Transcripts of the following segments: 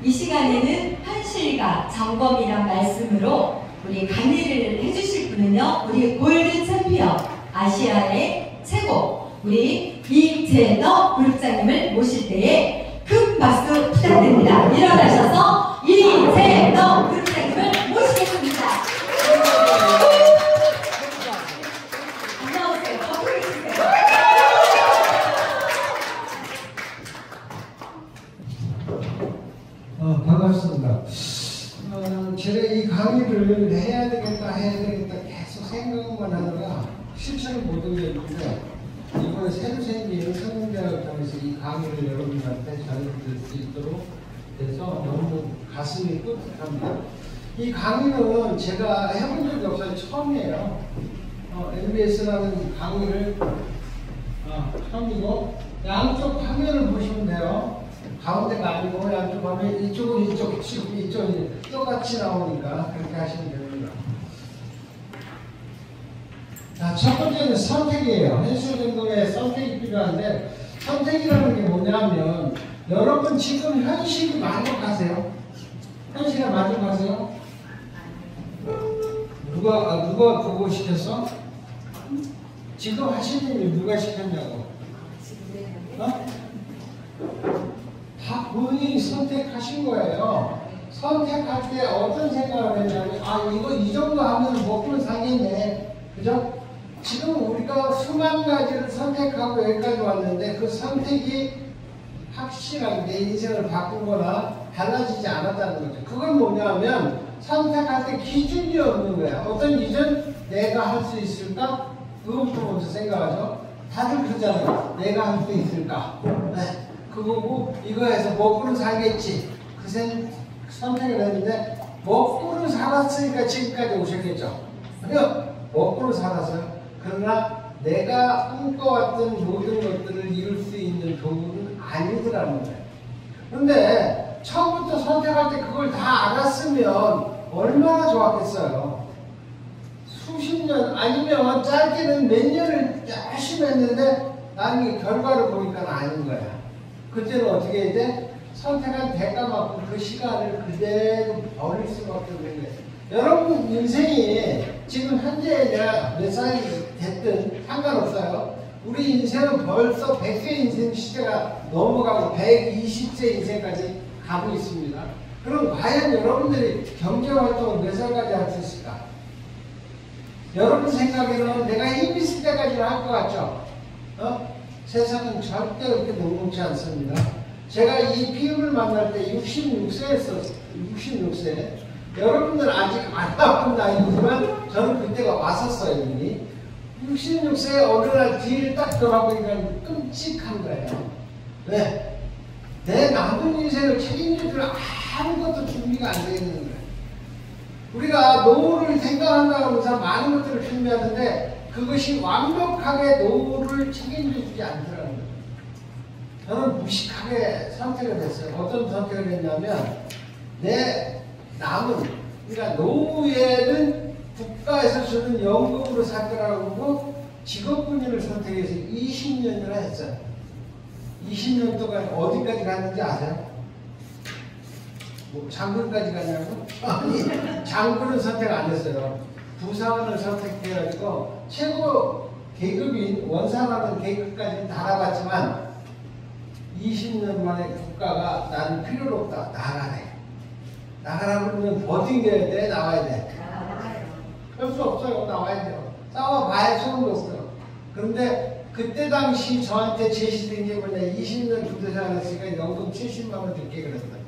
이 시간에는 현실과 점검이란 말씀으로 우리 강의를 해주실 분은요, 우리 골드 챔피언 아시아의 최고 우리 이재너 그룹장님을 모실 때에 큰 박수 부탁드립니다. 일어나셔서 이재너 그룹장님을 모시겠습니다. 안녕하세요. 반갑습니다. 제가 이 강의를 해야 되겠다 계속 생각만 하다가 실천을 못 올렸는데, 이번에 새로 생긴 성공대학을 통해서 이 강의를 여러분들한테 전해드릴 수 있도록 돼서 너무 가슴이 뿌듯합니다. 이 강의는 제가 해본 적이 없어요. 처음이에요. MBS라는 강의를 처음이고, 양쪽 화면을 보시면 돼요. 가운데가 아니고 양쪽 화면, 이쪽은 이쪽, 이쪽은 똑같이 나오니까 그렇게 하시면 됩니다. 자, 첫 번째는 선택이에요. 현실 정도의 선택이 필요한데, 선택이라는 게 뭐냐면, 여러분 지금 현실이 만족하세요? 현실에 만족하세요? 누가 그거 시켰어? 지금 하시는 일 누가 시켰냐고? 다 본인이 선택하신 거예요. 선택할 때 어떤 생각을 했냐면, 이거 이 정도 하면 먹고는 살겠네. 그죠? 지금 우리가 수만 가지를 선택하고 여기까지 왔는데, 그 선택이 확실하게 내 인생을 바꾸거나 달라지지 않았다는 거죠. 그건 뭐냐면, 선택할 때 기준이 없는 거야. 어떤 기준? 내가 할 수 있을까? 그것부터 먼저 생각하죠. 다들 그러잖아요. 내가 할 수 있을까? 네. 그거고, 이거에서 먹고는 살겠지. 그 선택을 했는데, 먹고는 살았으니까 지금까지 오셨겠죠. 먹고는 살았어요. 그러나 내가 꿈꿔왔던 모든 것들을 이룰 수 있는 도구는 아니더라는 거예요. 그런데 처음부터 선택할 때 그걸 다 알았으면 얼마나 좋았겠어요. 수십 년 아니면 짧게는 몇 년을 열심히 했는데 나중에 결과를 보니까 아닌 거야. 그때는 어떻게 해야 돼? 선택한 대가만큼 그 시간을 그대로 버릴 수밖에 없는 거예요. 여러분 인생이 지금 현재 내가 몇 살이 됐든 상관없어요. 우리 인생은 벌써 100세 인생 시대가 넘어가고 120세 인생까지 가고 있습니다. 그럼 과연 여러분들이 경제활동을 몇 살까지 할 수 있을까? 여러분 생각에는 내가 힘 있을 때까지는 할 것 같죠? 세상은 절대 그렇게 녹록지 않습니다. 제가 이 피움을 만날 때 66세였었어요. 66세. 여러분들은 아직 안 와본 나이지만 저는 그때가 왔었어요. 이미 66세 어느 날 뒤를 딱 돌아보니까 끔찍한 거예요. 왜? 내 남은 인생을 책임질 아무것도 준비가 안 되어 있는 거예요. 우리가 노후를 생각한다고 하면서 많은 것들을 준비하는데 그것이 완벽하게 노후를 책임져주지 않더라는 거예요. 저는 무식하게 선택을 했어요. 어떤 선택을 했냐면 내 남은, 그러니까 노후에는 국가에서 주는 연금으로 살 거라고 하고 직업군인을 선택해서 20년이나 했어요. 20년 동안 어디까지 갔는지 아세요? 뭐 장군까지 가냐고? 아니, 장군은 선택 안 했어요. 부사관을 선택해가지고 최고 계급인 원사라는 계급까지는 달아봤지만 20년 만에 국가가 나는 필요로 없다. 나가라 그러면 버팅겨야 돼? 나와야 돼? 할 수 없어요. 나와야 돼요. 싸워봐야 소용도 없어요. 그런데 그때 당시 저한테 제시된 게 뭐냐, 20년 군대생활 했으니까 연금 70만 원 듣게 그랬어요.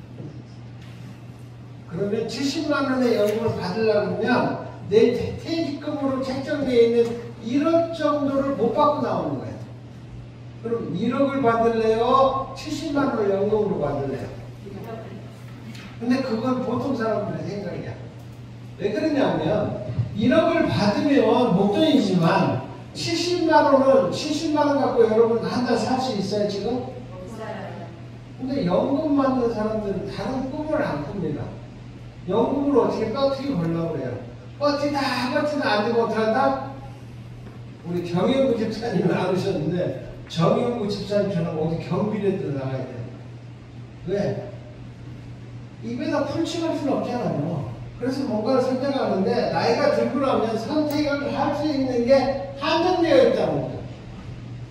그러면 70만 원의 연금을 받으려고 하면 내 퇴직금으로 책정되어 있는 1억 정도를 못 받고 나오는 거예요. 그럼 1억을 받을래요? 70만 원을 연금으로 받을래요? 근데 그건 보통 사람들의 생각이야. 왜 그러냐면 1억을 받으면 목돈이지만 70만 원 갖고 여러분 한 달 살 수 있어요 지금? 근데 연금 받는 사람들은 다른 꿈을 안 꿉니다. 연금으로 어떻게 버티기 벌려고 그래요. 버티다 안 되고 어떡한다? 우리 정영구 집사님 나오셨는데 정영구 집사님처럼 어디 경비라도 나가야 돼. 왜? 입에다 풀칠할 수는 없잖아요. 그래서 뭔가를 선택하는데 나이가 들고 나면 선택을 할 수 있는 게 한정되어 있다는 거죠.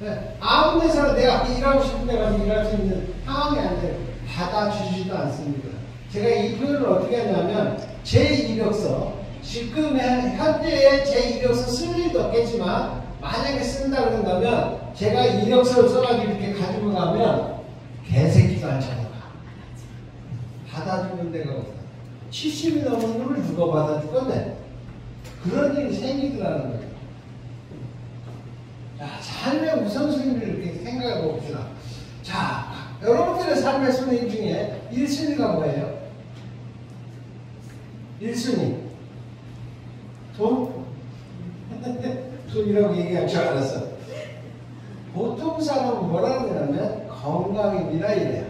네. 아무 데서나 내가 일하고 싶은 데 가서 일할 수 있는 상황이 안 돼요. 받아주지도 않습니다. 제가 이 표현을 어떻게 하냐면 제 이력서, 지금 현재의 제 이력서 쓸 일도 없겠지만 만약에 쓴다 그런다면 제가 이력서를 써가지고 이렇게 가지고 가면 개새끼도 안 찾아가. 받아주는 데가 없어. 70이 넘은 놈을 누가 받아줄 건데? 그런 일이 생기더라는 거예요. 자, 삶의 우선순위를 이렇게 생각해 봅시다. 자, 여러분들의 삶의 순위 중에 1순위가 뭐예요? 1순위. 돈? 돈이라고 얘기할 줄 알았어. 보통 사람은 뭐라고 하냐면 건강입니다 이래요.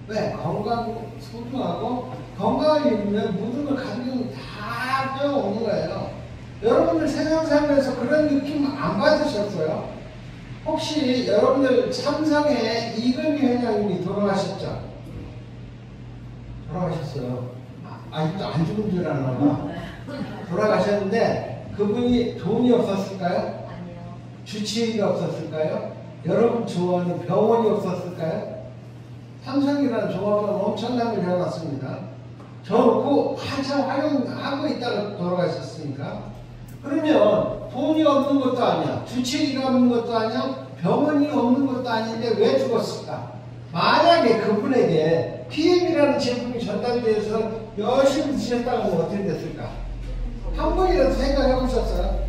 왜? 건강 소중하고 건강을 잃으면 모든 걸 가지고 다 빼어오는 거예요. 여러분들 세상 살면서 그런 느낌 안 받으셨어요? 혹시 여러분들 삼성의 이금희 회장님이 돌아가셨죠? 돌아가셨어요. 아직도 안 죽은 줄 아나 봐. 돌아가셨는데 그분이 돈이 없었을까요? 아니요. 주치의가 없었을까요? 여러분 좋아하는 병원이 없었을까요? 삼성이라는 종합병원 엄청난 걸 해놨습니다. 저놓고 한참 활용하고 있다가 돌아가셨으니까. 그러면 돈이 없는 것도 아니야. 주치의가 없는 것도 아니야. 병원이 없는 것도 아닌데 왜 죽었을까? 만약에 그분에게 PM이라는 제품이 전달돼서 열심히 드셨다고 하면 어떻게 됐을까? 한 번이라도 생각해 보셨어요?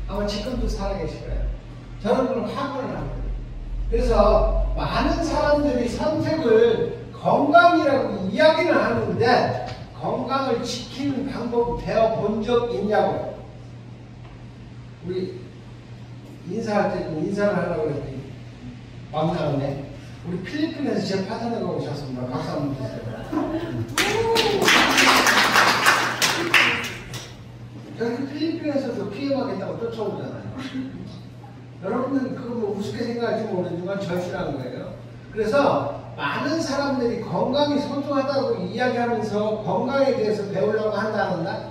아마 지금도 살아계실 거예요. 저는 그럼 확언을 합니다. 그래서 많은 사람들이 선택을 건강이라고 이야기는 하는데 건강을 지키는 방법 배워본 적 있냐고. 우리 인사할 때 좀 인사를 하려고 했더니 막 나오네. 우리 필리핀에서 제 파트너가 오셨습니다. 박수 한번 주세요. 여기 필리핀에서도 피해가겠다고 쫓아오잖아요. 여러분들은 그거 뭐 우습게 생각할지 모르지만 절실한 거예요. 그래서 많은 사람들이 건강이 소중하다고 이야기하면서 건강에 대해서 배우려고 한다 안 한다?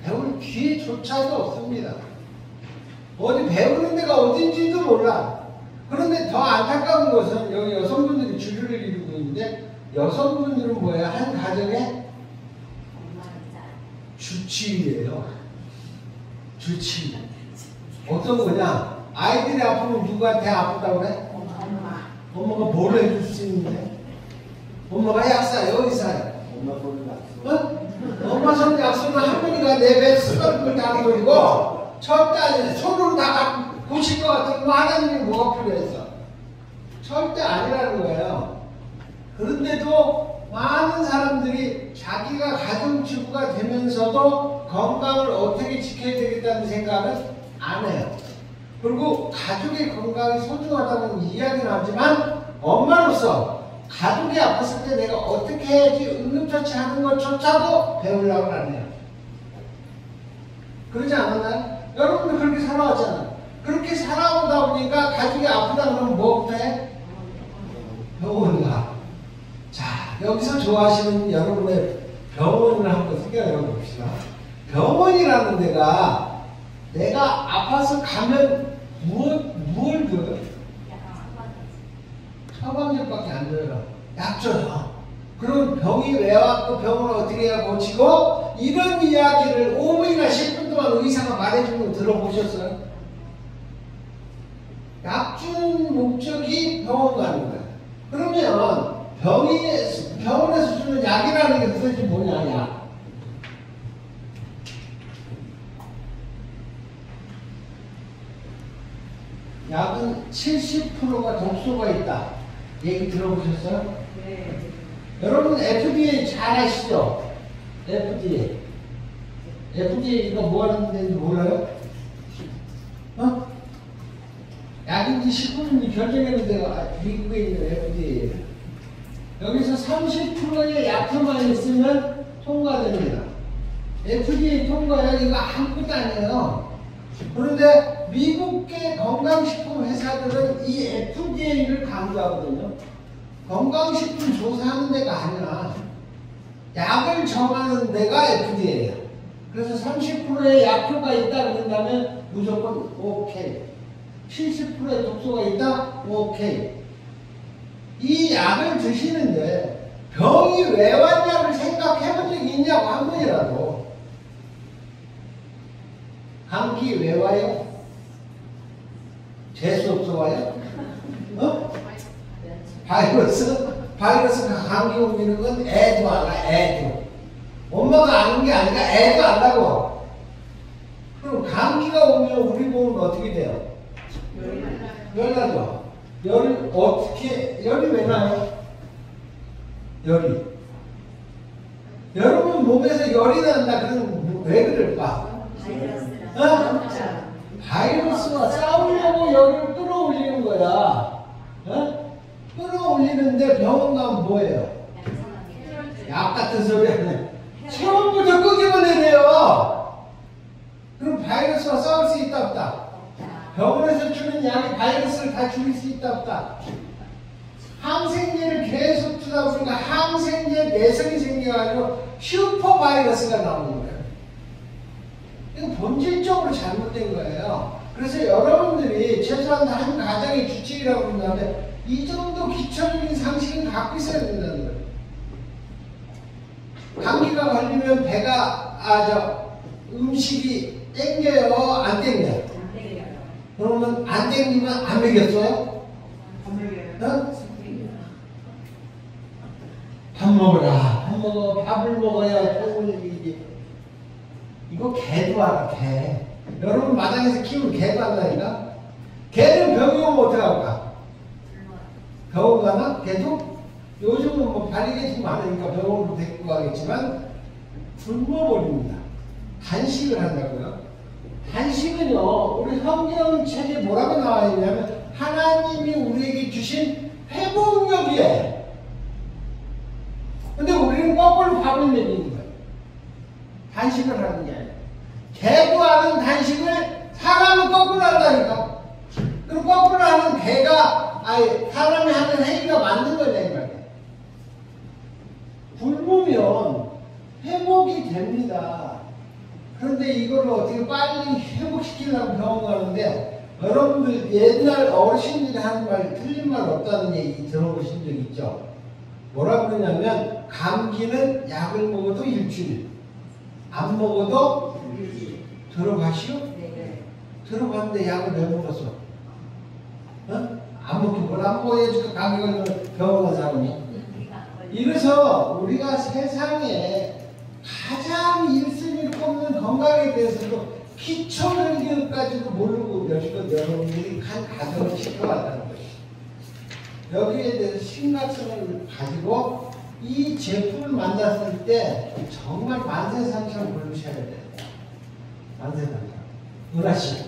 배울 기회조차도 없습니다. 어디 배우는 데가 어딘지도 몰라. 그런데 더 안타까운 것은 여기 여성분들이 주류를 이루고 있는데 여성분들은 뭐예요? 한 가정에 주치의예요. 주치의. 어떤 거냐? 아이들이 아프면 누구한테 아프다고 그래? 엄마가 뭘 해줄 수 있는데? 엄마가 약사요, 의사요. 엄마 손을 놨어. 엄마 손 약수는 할머니가 내 배 수건을 다 버리고 절대 아니야. 손으로 다 고칠 것 같으면 하나님이 뭐가 필요했어? 절대 아니라는 거예요. 그런데도 많은 사람들이 자기가 가정주부가 되면서도 건강을 어떻게 지켜야 되겠다는 생각을 안 해요. 그리고 가족의 건강이 소중하다는 이야기는 하지만 엄마로서 가족이 아팠을 때 내가 어떻게 해야지 응급처치하는 것조차도 배우려고 안 해요. 그러지 않았나요? 여러분도 그렇게 살아왔잖아요. 그렇게 살아오다 보니까 가족이 아프다 그러면 뭐부터 해? 병원 가. 자, 여기서 좋아하시는 여러분의 병원을 한번 생각해 봅시다. 병원이라는 데가 내가 아파서 가면 뭘 줘요? 처방전밖에 안 줘요. 약 줘요. 그럼 병이 왜 왔고 병을 어떻게 해야 고치고 이런 이야기를 5분이나 10분 동안 의사가 말해주는 거 들어보셨어요? 약 주는 목적이 병원 가는 거예요. 그러면 병원에서 주는 약이라는 게 도대체 뭐냐, 약. 약은 70%가 독소가 있다. 얘기 들어보셨어요? 네. 여러분 FDA 잘 아시죠? FDA. FDA가 뭐 하는 데인지 몰라요? 어? 약인지 식품인지 결정하는 데가 미국에 있는 FDA예요. 여기서 30%의 약효만 있으면 통과됩니다. FDA 통과요? 이거 아무것도 아니에요. 그런데 미국의 건강식품 회사들은 이 FDA를 강조하거든요. 건강식품 조사하는 데가 아니라 약을 정하는 데가 FDA예요. 그래서 30%의 약효가 있다 그런다면 무조건 오케이. 70%의 독소가 있다? 오케이. 이 약을 드시는데 병이 왜 왔냐를 생각해 본 적이 있냐고 한 번이라도. 감기 왜 와요? 재수 없어 와요? 어? 바이러스가 감기 옮기는 건 애도 알아, 애도. 엄마가 아는 게 아니라 애도 안다고. 그럼 감기가 오면 우리 몸은 어떻게 돼요? 열 나죠? 열이 어떻게, 열이 왜 나요? 열이. 여러분 몸에서 열이 난다. 그럼 왜 그럴까? 어? 바이러스와 싸우려고 열을 끌어올리는 거야. 어? 끌어올리는데 병원 가면 뭐예요? 약 같은 소리 하네. 처음부터 끄기만 해내요. 그럼 바이러스와 싸울 수 있다 없다? 병원에서 주는 약이 바이러스를 다 죽일 수 있다 없다? 항생제를 계속 주다 보니까 항생제 내성이 생겨가지고 슈퍼 바이러스가 나오는 거예요. 이거 본질적으로 잘못된 거예요. 그래서 여러분들이 최소한 한 가정의 규칙이라고 그러는데 이 정도 기초적인 상식은 갖고 있어야 된다는 거예요. 감기가 걸리면 음식이 땡겨요? 안 땡겨요? 그러면 안 땡기면 안 먹였어요? 어? 밥 먹어라. 밥 먹어. 밥을 먹어야 똥을 이기지. 이거 개도 알아, 개. 여러분 마당에서 키우는 개도 안다니까? 개는 병이 오면 어떡할까? 병원 가나? 개도? 요즘은 뭐 발리개도 많으니까 병원으로 데리고 가겠지만 굶어버립니다. 단식을 한다고요? 단식은요, 우리 성경책에 뭐라고 나와 있냐면 하나님이 우리에게 주신 회복력이에요. 근데 우리는 거꾸로 밥을 먹이는 거예요. 단식을 하는 게 아니에요. 개도 하는 단식을 사람은 거꾸로 한다니까. 그럼 거꾸로 하는 개가 사람이 하는 행위가 맞는 거냐 이 말이에요. 굶으면 회복이 됩니다. 그런데 이걸 어떻게 빨리 회복시키려고 병원 가는데 여러분들 옛날 어르신들이 하는 말 틀린 말 없다는 얘기 들어보신 적 있죠? 뭐라 그러냐면 감기는 약을 먹어도 일주일, 안 먹어도 들어가시오? 네. 들어갔는데 약을 왜 먹었어? 어? 안 먹긴 뭘 안 먹어야지 감기 걸리면 병원 간 사람이. 이래서 우리가 세상에 가장 1순위를 꼽는 건강에 대해서도 기초적인 것까지도 모르고 여지껏 여러분들이 한 가정을 지켜왔다는 거예요. 여기에 대해서 심각성을 가지고 이 제품을 만났을 때 정말 만세삼창 부르셔야 돼요. 만세삼창. 은하씨,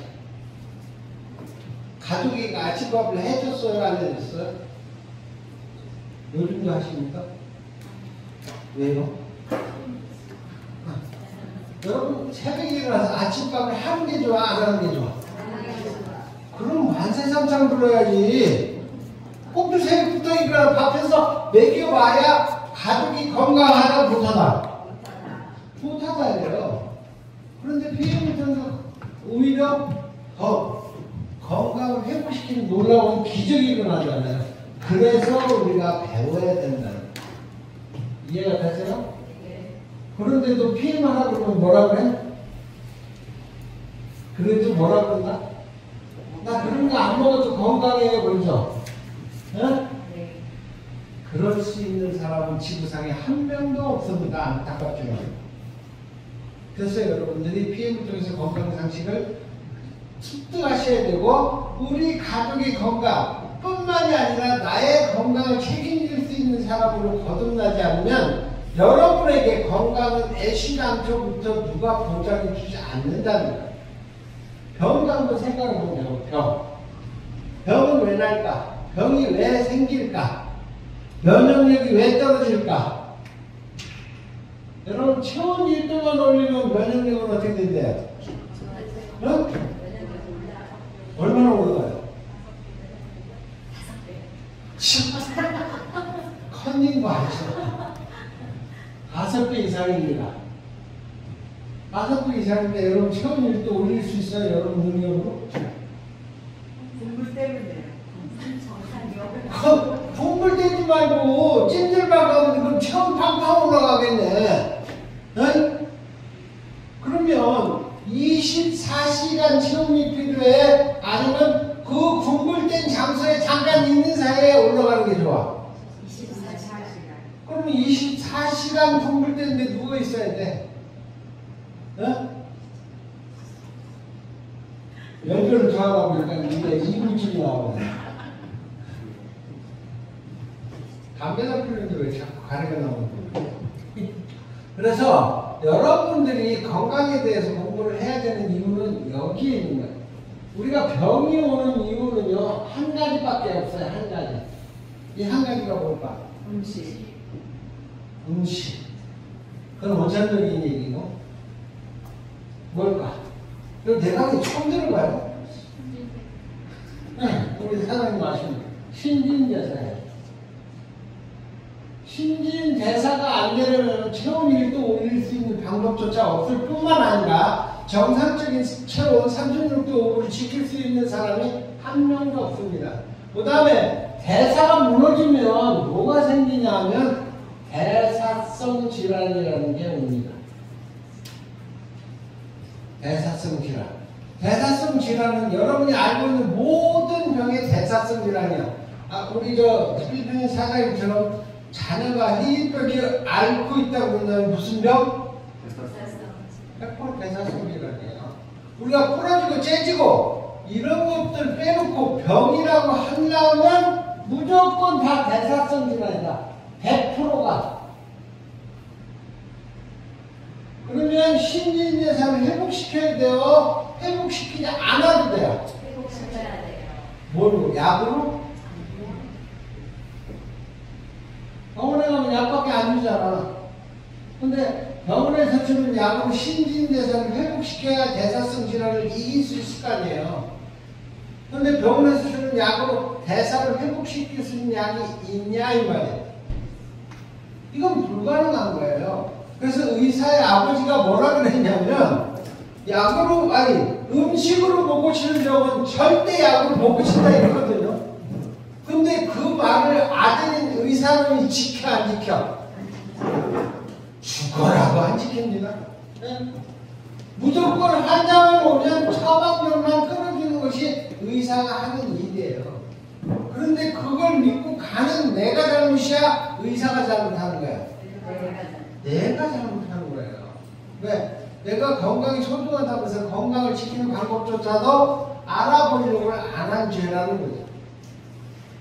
가족이 아침밥을 해줬어요? 안 해줬어요? 요즘도 하십니까? 왜요? 여러분 새벽에 일어나서 아침밥을 하는 게 좋아? 안 하는 게 좋아? 그럼 만세삼창 불러야지. 꼭두 새벽부터 일어나 밥해서 먹여봐야 가족이 건강하다 못하다? 못하다 이래요. 그런데 PM부터는 오히려 더 건강을 회복시키는 놀라운 기적이 일어나잖아요. 그래서 우리가 배워야 된다는 거예요. 이해가 되세요? 그런데도 PM 하라고 그러면 뭐라 그래? 그래도 뭐라 그러나? 나 그런 거 안 먹어도 건강해요, 그러죠? 어? 네. 그럴 수 있는 사람은 지구상에 한 명도 없습니다. 안타깝지만. 그래서 여러분들이 PM을 통해서 건강상식을 습득하셔야 되고 우리 가족의 건강 뿐만이 아니라 나의 건강을 책임질 수 있는 사람으로 거듭나지 않으면 여러분에게 건강은 애시당초부터 누가 보장해 주지 않는다는 거예요. 병도 한번 생각해 보세요. 병은 왜 날까? 병이 왜 생길까? 면역력이 왜 떨어질까? 여러분 체온 1도만 올리면 면역력은 어떻게 된대요? 어? 얼마나 올라가요? 컨닝 거 아시죠? 5배 이상입니다. 5배 이상인데 여러분 체온율도 올릴 수 있어요? 여러분 능력으로? 공부 때문에. 공불 떼지 말고 찜질방 가면 그럼 체온 팡팡 올라가겠네. 응? 그러면 24시간 체온이 필요해? 아니면 그 공불 뗀 장소에 잠깐 있는 사이에 올라가는 게 좋아? 24시간. 그러면 24시간 공불 뗀데 누워 있어야 돼? 응? 연결을 더 하다 보니까 이게 이물질이 나오네. 담배가 피우는데 왜 자꾸 가래가 나오는 거예요? 그래서 여러분들이 건강에 대해서 공부를 해야 되는 이유는 여기에 있는 거예요. 우리가 병이 오는 이유는요, 한 가지밖에 없어요. 한 가지. 이 한 가지가 뭘까? 음식. 음식. 그건 원천적인 얘기고. 뭘까? 그럼 내가 처음 들어봐요. 네, 우리 사장님 아시는 신진대사예요. 신진대사가 안 되려면 체온 1도 올릴 수 있는 방법조차 없을 뿐만 아니라 정상적인 체온 36도 5분을 지킬 수 있는 사람이 한 명도 없습니다. 그 다음에 대사가 무너지면 뭐가 생기냐 하면 대사성 질환이라는 게 옵니다. 대사성 질환. 대사성 질환은 여러분이 알고 있는 모든 병의 대사성 질환이야. 우리 필리핀 사장님처럼 자녀가 희귀병이 앓고 있다고 그러면 무슨 병? 100% 대사성 질환이에요. 우리가 부러지고 째지고 이런 것들 빼놓고 병이라고 하려면 무조건 다 대사성 질환이다. 100%가. 그러면 신진대사를 회복시켜야 돼요? 회복시키지 않아도 돼요? 회복시켜야 돼요. 뭘로? 약으로? 병원에 가면 약밖에 안 주잖아. 근데 병원에서 주는 약으로 신진대사를 회복시켜야 대사성 질환을 이길 수 있을 거 아니에요. 근데 병원에서 주는 약으로 대사를 회복시킬 수 있는 약이 있냐 이 말이에요. 이건 불가능한 거예요. 그래서 의사의 아버지가 뭐라 그랬냐면 약으로 음식으로 못 고치는 병은 절대 약으로 못 고친다 이랬거든요. 근데 그 말을 아들인 의사는 지켜 안 지켜? 죽어라고 안 지킵니다. 네? 무조건 환자만 오면 처방전만 끊어주는 것이 의사가 하는 일이에요. 그런데 그걸 믿고 가는 내가 잘못이야? 의사가 잘못하는 거야? 내가 잘못하는 거예요. 왜? 내가 건강이 소중하다고 해서 건강을 지키는 방법조차도 알아보려고 안 한 죄라는 거죠.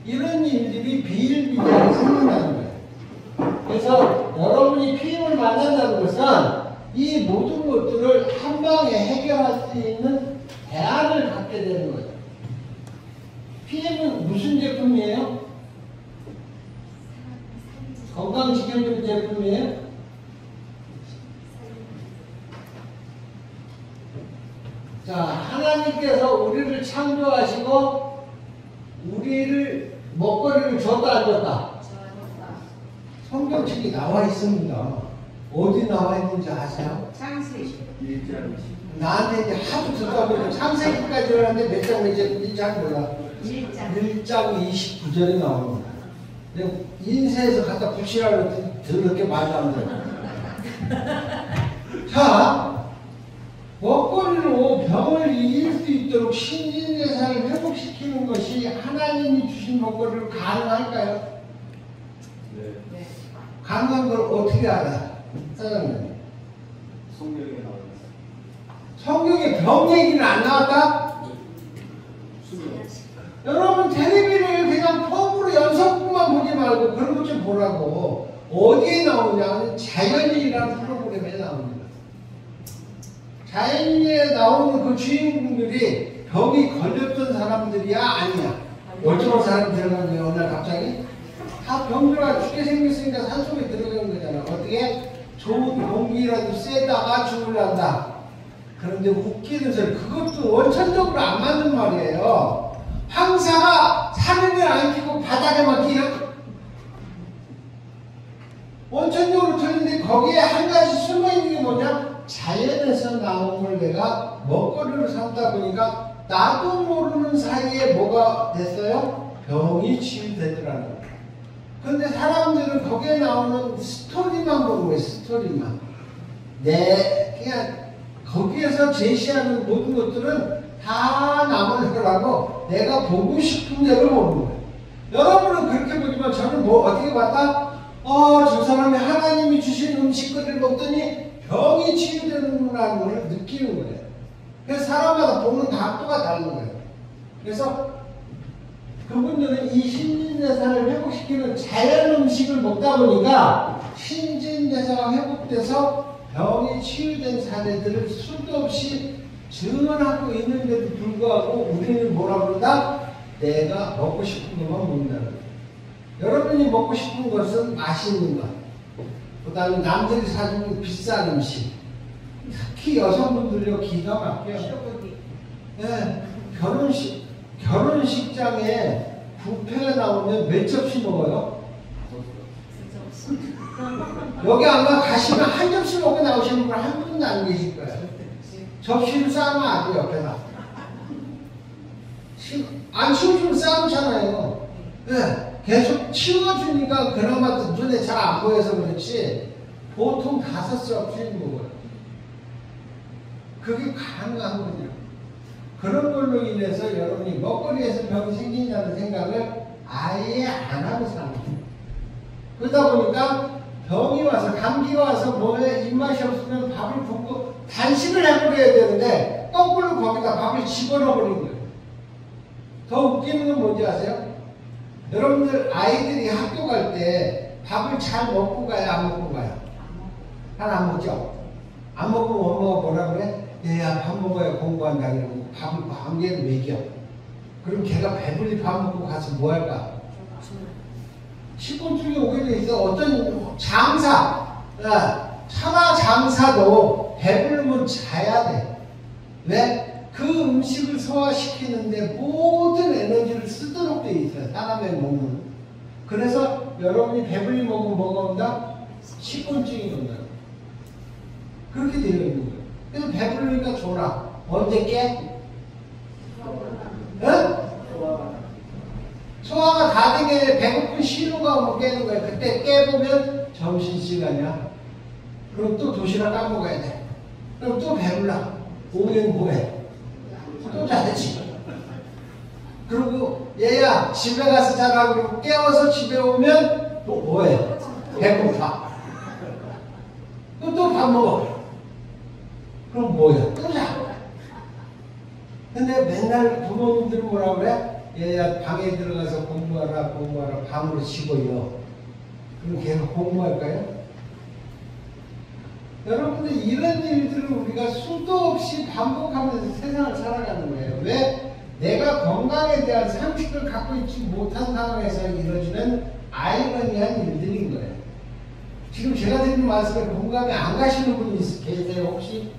이런 일들이 비일비재하게 생긴다는 거예요. 그래서 여러분이 피임을 만난다는 것은 이 모든 것들을 한 방에 해결할 수 있는 대안을 갖게 되는 거예요. 피임은 무슨 제품이에요? 건강 지켜주는 제품이에요? 자, 하나님께서 우리를 창조하시고 우리를 먹거리를 줬다 안 줬다? 성경책이 나와 있습니다. 어디 나와 있는지 아세요? 창세기. 나한테 이제 하도 듣다 보니까 창세기까지 들었는데 몇 장 몇인지 잘 몰라. 1장 29절에 나옵니다. 인쇄해서 갖다 붙이라고 더럽게 말도 안 돼. 자, 먹거리로 병을 이길 수 있도록 신진대사를 회복시키는 것이 하나님이 주신 먹거리로 가능할까요? 네. 가능한 걸 어떻게 알아? 사장님. 성경에 나와있어요. 성경에 병 얘기는 안 나왔다? 여러분 텔레비를 그냥 폼으로 연속만 보지 말고 그런 것 좀 보라고. 어디에 나오냐면 자연인이라는 프로그램에 나옵니다. 자연인에 나오는 그 주인공들이 병이 걸렸던 사람들이야 아니야? 멀쩡한 사람이 들어가는 어느 날 갑자기 다 병들어가 죽게 생겼으니까 산속에 들어간 거잖아. 어떻게? 좋은 공기라도 쐬다가 죽을란다. 그런데 웃기는 소리, 그것도 원천적으로 안 맞는 말이에요. 황사가 산을 안 끼고 바닥에만 끼는 원천적으로 틀린데 거기에 한 가지 숨어있는 게 뭐냐? 자연에서 나온 걸 내가 먹거리로 삼다 보니까 나도 모르는 사이에 뭐가 됐어요? 병이 치유되더라는 거예요. 근데 사람들은 거기에 나오는 스토리만 보는 거예요. 스토리만. 그냥 거기에서 제시하는 모든 것들은 다 남을 거라고 내가 보고 싶은 대로 보는 거예요. 여러분은 그렇게 보지만 저는 뭐 어떻게 봤다? 저 사람이 하나님이 주신 음식거리를 먹더니 병이 치유되는구나라는 걸 느끼는 거예요. 그래서 사람마다 보는 각도가 다른 거예요. 그래서 그분들은 이 신진대사를 회복시키는 자연 음식을 먹다 보니까 신진대사가 회복돼서 병이 치유된 사례들을 수도 없이 증언하고 있는데도 불구하고 우리는 뭐라 그런다? 내가 먹고 싶은 것만 먹는다는 거예요. 여러분이 먹고 싶은 것은 맛있는 것, 그 다음에 남들이 사주는 비싼 음식, 특히 여성분들요 기가 막혀요. 네, 결혼식장에 뷔페가 나오면 몇 접시 먹어요? 여기 아마 가시면 한 접시 먹고 나오시는 분 한 분도 안 계실 거예요. 접시를 쌓으면 아주 옆에다. 안 치워주면 쌓잖아요. 네, 계속 치워주니까 그나마 눈에 잘 안 보여서 그렇지 보통 5접시 먹어요. 그게 가능한 거죠. 그런 걸로 인해서 여러분이 먹거리에서 병이 생긴다는 생각을 아예 안 하고 사는 거예요. 그러다 보니까 병이 와서 감기가 와서 뭐에 입맛이 없으면 밥을 붓고 단식을 해버려야 되는데 거꾸로 거기다 밥을 집어넣어 버린 거예요. 더 웃기는 건 뭔지 아세요? 여러분들 아이들이 학교 갈 때 밥을 잘 먹고 가요? 안 먹고 가요? 안 먹죠? 안 먹으면 엄마가 뭐라 그래? 얘야 밥 먹어야 공부한다 그러고 밥을 관계를 먹여. 그럼 걔가 배불리 밥 먹고 가서 뭐 할까? 식곤증이 오게 돼 있어. 어떤 장사, 차마 장사도 배부르면 자야 돼. 왜? 그 음식을 소화시키는데 모든 에너지를 쓰도록 돼 있어요. 사람의 몸은. 그래서 여러분이 배불리 먹으면 뭐가 온다? 식곤증이 온다. 그렇게 되어 있는 거예요. 그래서 배부르니까 졸아. 언제 깨? 응? 소화가 다 되게 배고픈 신호가 오면 깨는 거예요. 그때 깨보면 점심시간이야. 그럼 또 도시락 까먹어야 돼. 그럼 또 배불러. 오후엔 뭐해? 또 자야지. 그리고 얘야 집에 가서 자라 그러고 깨워서 집에 오면 또 뭐해? 배고파. 또 밥 먹어. 그럼 뭐야? 또 자. 근데 맨날 부모님들은 뭐라 그래? 얘야 방에 들어가서 공부하라 방으로 치고요. 그럼 걔가 공부할까요? 여러분들 이런 일들을 우리가 수도 없이 반복하면서 세상을 살아가는 거예요. 왜? 내가 건강에 대한 상식을 갖고 있지 못한 상황에서 이루어지는 아이러니한 일들인 거예요. 지금 제가 드리는 말씀에 공감이 안 가시는 분이 계세요 혹시?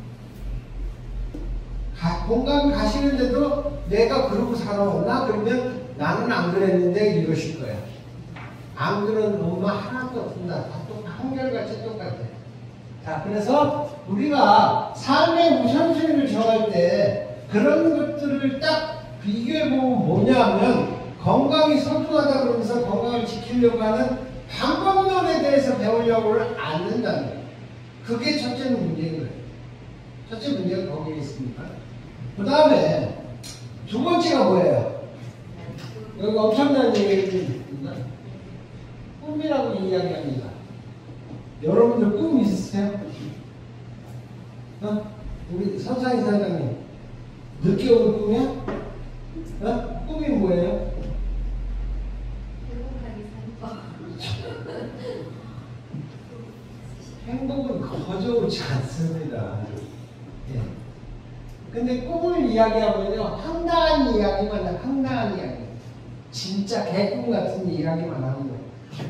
공감 가시는데도 내가 그러고 살아왔나? 그러면 나는 안 그랬는데 이러실 거야. 안 그런 엄마 하나도 없습니다. 다 한결같이 똑같아요. 자, 그래서 우리가 삶의 우선순위를 정할 때 그런 것들을 딱 비교해보면 뭐냐면 건강이 소중하다 그러면서 건강을 지키려고 하는 방법론에 대해서 배우려고를 않는다는 거예요. 그게 첫째 문제인 거예요. 첫째 문제가 거기에 있습니다. 그 다음에 두 번째가 뭐예요? 여기 엄청난 얘기가 있습니다. 꿈이라고 이야기합니다. 여러분들 꿈 있으세요? 우리 선상희 사장님 늦게 오는 꿈이야? 꿈이 뭐예요? 행복은 거저오지 않습니다. 예. 근데 꿈을 이야기하면요, 황당한 이야기만 해요. 황당한 이야기. 진짜 개꿈 같은 이야기만 하는 거예요.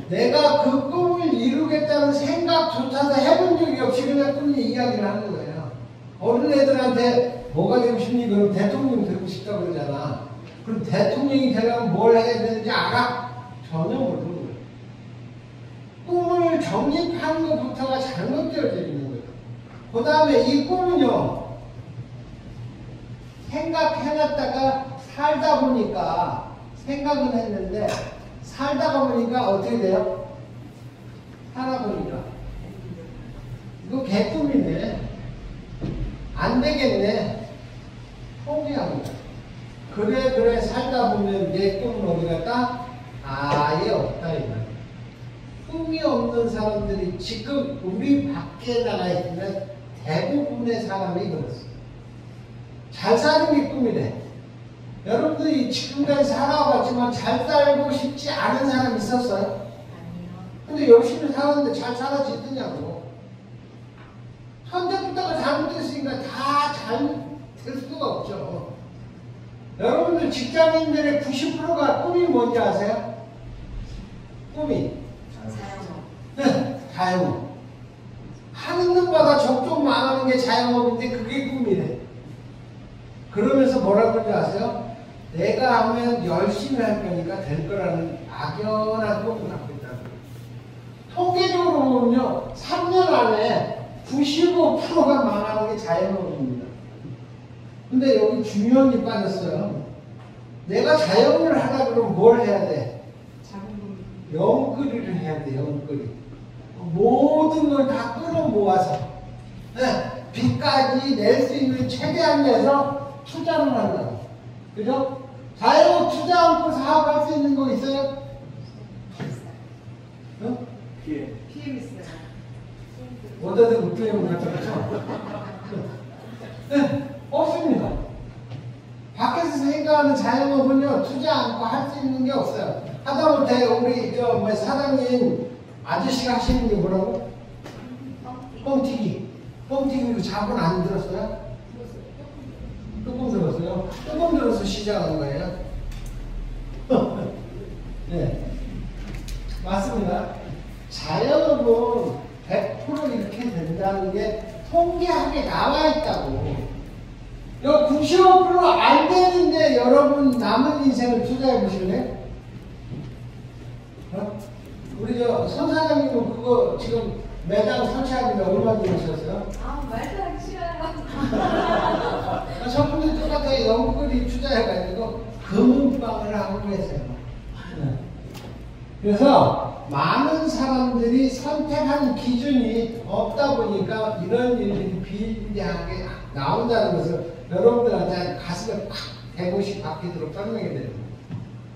내가 그 꿈을 이루겠다는 생각조차도 해본 적이 없이 그냥 꿈 이야기를 하는 거예요. 어린애들한테 뭐가 되고 싶니? 그럼 대통령 되고 싶다 그러잖아. 그럼 대통령이 되려면 뭘 해야 되는지 알아? 전혀 모르는 거예요. 꿈을 꿈을 정립하는 것부터가 잘못되어져 있는 거예요. 그 다음에 이 꿈은요, 생각해놨다가 살다 보니까, 생각은 했는데, 살다가 보니까 어떻게 돼요? 살아보니까. 이거 개꿈이네. 안 되겠네. 포기합니다. 그래, 살다 보면 내 꿈은 어디 갔다? 아예 없다, 이거. 꿈이 없는 사람들이 지금 우리 밖에 나가 있으면 대부분의 사람이 그렇습니다. 잘 사는 게 꿈이래. 여러분들이 지금까지 살아봤지만 잘 살고 싶지 않은 사람 있었어요? 아니요. 근데 열심히 살았는데 잘 살아지더냐고. 선택부터가 잘못됐으니까 다 잘 될 수가 없죠. 여러분들 직장인들의 90%가 꿈이 뭔지 아세요? 꿈이 네, 자영업. 하는 것마다 적종 망하는 게 자영업인데 그게 꿈이래. 그러면서 뭐라 그러는지 아세요? 내가 하면 열심히 할 거니까 될 거라는 막연한 꿈을 갖고 있다는 거예요. 통계적으로 보면요, 3년 안에 95%가 망하는 게 자영업입니다. 근데 여기 중요한 게 빠졌어요. 내가 자영업을 하다 그러면 뭘 해야 돼? 자본금. 영끌이를 해야 돼, 영끌이. 모든 걸 다 끌어모아서 네, 빚까지 낼 수 있는 최대한 내서 투자를 한다고. 그죠? 자영업 투자 않고 사업할 수 있는 거 있어요? 어? 피해. 피해 있어요. 어디다 못해요, 그렇죠? 네, 없습니다. 밖에서 생각하는 자영업은요, 투자 않고 할 수 있는 게 없어요. 하다못해 우리 사장님 아저씨가 하시는 게 뭐라고? 뻥튀기. 뻥튀기로 자본 안 들었어요? 조금 들었어요? 조금 들어서 시작한 거예요. 네. 맞습니다. 자영업은 100% 이렇게 된다는 게 통계학에 나와 있다고. 95%안 되는데 여러분 남은 인생을 투자해 보실래요? 어? 우리 선 사장님은 그거 지금 매장 설치하기가 얼마 되셨어요? 아, 말도 하기 싫어요. 저분들 똑같아요. 영끌이 투자해가지고 금은방을 하고 계세요. 네. 그래서 많은 사람들이 선택한 기준이 없다 보니까 이런 일들이 비일비재하게 나온다는 것을 여러분들한테 가슴에 팍 대고시 박히도록 설명해 드립니다.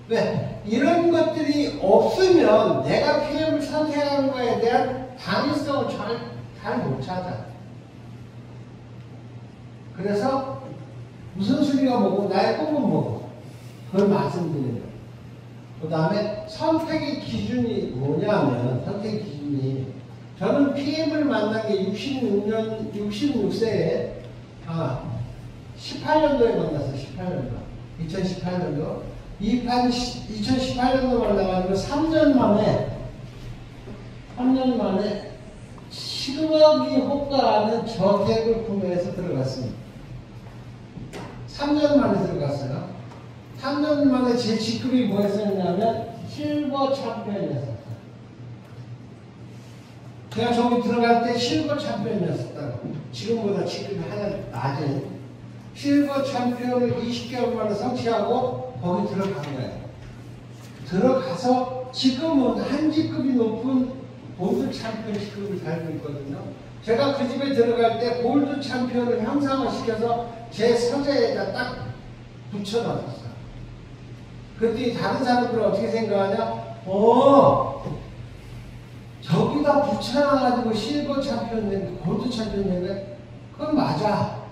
왜? 이런 것들이 없으면 내가 PM을 선택하는 거에 대한 당위성을 잘 못 찾아. 그래서 우선순위가 뭐고 나의 꿈은 뭐고 그걸 말씀드리는 거예요. 그 다음에 선택의 기준이 뭐냐면 선택의 기준이 저는 PM을 만난 게 66세에 18년도에 만났어요. 18년도. 2018년도. 2018년도 만나가지고 3년 만에 7억이 호가하는 저택을 구매해서 들어갔습니다. 3년 만에 들어갔어요. 3년 만에 제 직급이 뭐였었냐면 실버 챔피언이었어요. 제가 저기 들어갈 때 실버 챔피언이었었다고. 지금보다 직급이 하나 낮은 실버 챔피언을 20개월 만에 성취하고 거기 들어간 거예요. 들어가서 지금은 한 직급이 높은 골드 챔피언 직급을 달고 있거든요. 제가 그 집에 들어갈 때 골드 챔피언을 형상화시켜서 제 서재에다 딱 붙여놨었어요. 그랬더니 다른 사람들은 어떻게 생각하냐? 저기다 붙여놔가지고 실버 챔피언 된 골드 챔피언 된 게 그건 맞아.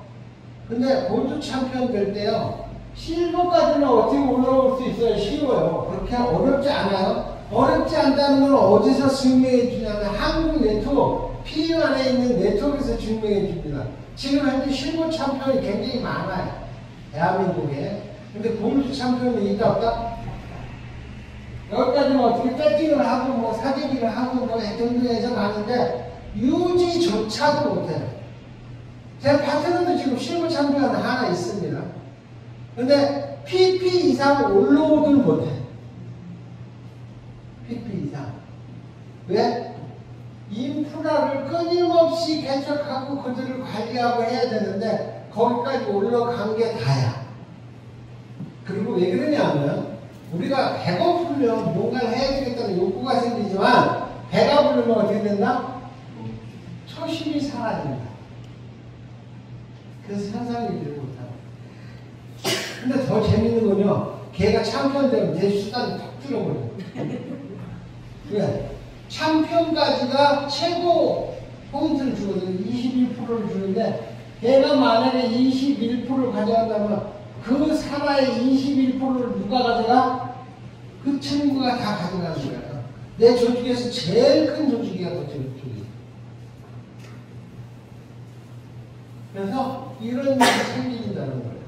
근데 골드 챔피언 될 때요, 실버까지는 어떻게 올라올 수 있어요? 쉬워요. 그렇게 어렵지 않아요. 어렵지 않다는 건 어디서 증명해 주냐면 한국 네트워크, PU 안에 있는 네트워크에서 증명해 줍니다. 지금 현재 실버 챔피언이 굉장히 많아요. 대한민국에. 근데 골드 챔피언이 있다 없다? 여기까지는 어떻게 배팅을 하고 뭐 사재기를 하고 뭐 정도에서 가는데 유지조차도 못해요. 제 파트너도 지금 실버 챔피언 하나 있습니다. 근데 PP 이상 올라오질 못해. PP 이상. 왜? 인프라를 끊임없이 개척하고 그들을 관리하고 해야 되는데 거기까지 올라간 게 다야. 그리고 왜 그러냐면 우리가 배고프면 뭔가를 해야 되겠다는 욕구가 생기지만 배가 부르면 어떻게 된다? 초심이 사라진다. 그래서 현상이 일을 못하고. 근데 더 재밌는 건요, 걔가 챔피언 되면 내 수단이 탁 들어버려. 왜? 챔피언까지가 최고 포인트를 주거든요. 21%를 주는데 걔가 만약에 21%를 가져간다면 그 사라의 21%를 누가 가져가? 그 친구가 다 가져가는 거예요. 내 조직에서 제일 큰 조직이야, 그 조직이. 그래서 이런 일이 생긴다는 거예요.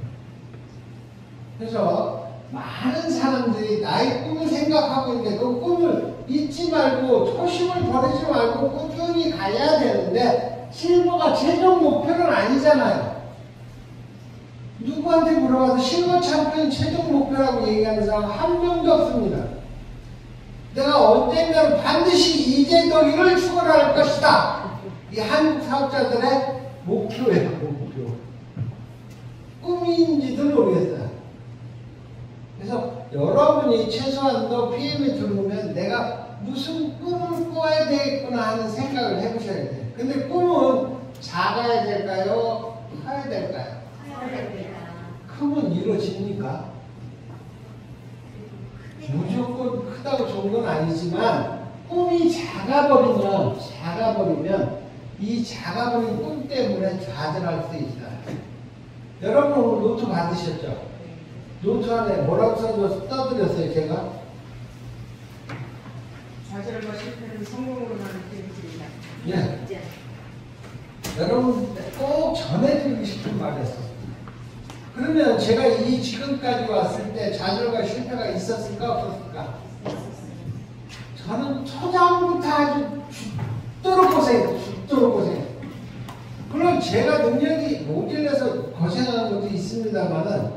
그래서 많은 사람들이 나의 꿈을 생각하고 있는데 그 꿈을 잊지 말고 초심을 버리지 말고 꾸준히 가야 되는데 실버가 최종 목표는 아니잖아요. 누구한테 물어봐도 실버 챔피언 최종 목표라고 얘기하는 사람 한 명도 없습니다. 내가 언젠가는 반드시 이재덕이를 추구할 것이다. 이 한국 사업자들의 목표예요, 목표. 꿈인지도 모르겠어요. 그래서 여러분이 최소한도 PM에 들어오면 내가 무슨 꿈을 꿔야 되겠구나 하는 생각을 해보셔야 돼요. 근데 꿈은 작아야 될까요? 커야 될까요? 크면 이루어집니까? 무조건 크다고 좋은 건 아니지만 꿈이 작아버리면 이 작아버린 꿈 때문에 좌절할 수 있어요. 여러분 오늘 노트 받으셨죠? 노트 안에 뭐라고 써서 떠드렸어요, 제가? 좌절과 실패는 성공으로 가는 길입니다. 예. 여러분 꼭 전해드리고 싶은 말이었어요. 그러면 제가 이 지금까지 왔을 때 좌절과 실패가 있었을까 없었을까? 저는 초장부터 아주 죽도록 고생했어요. 물론 제가 능력이 모질라서 고생하는 것도 있습니다만은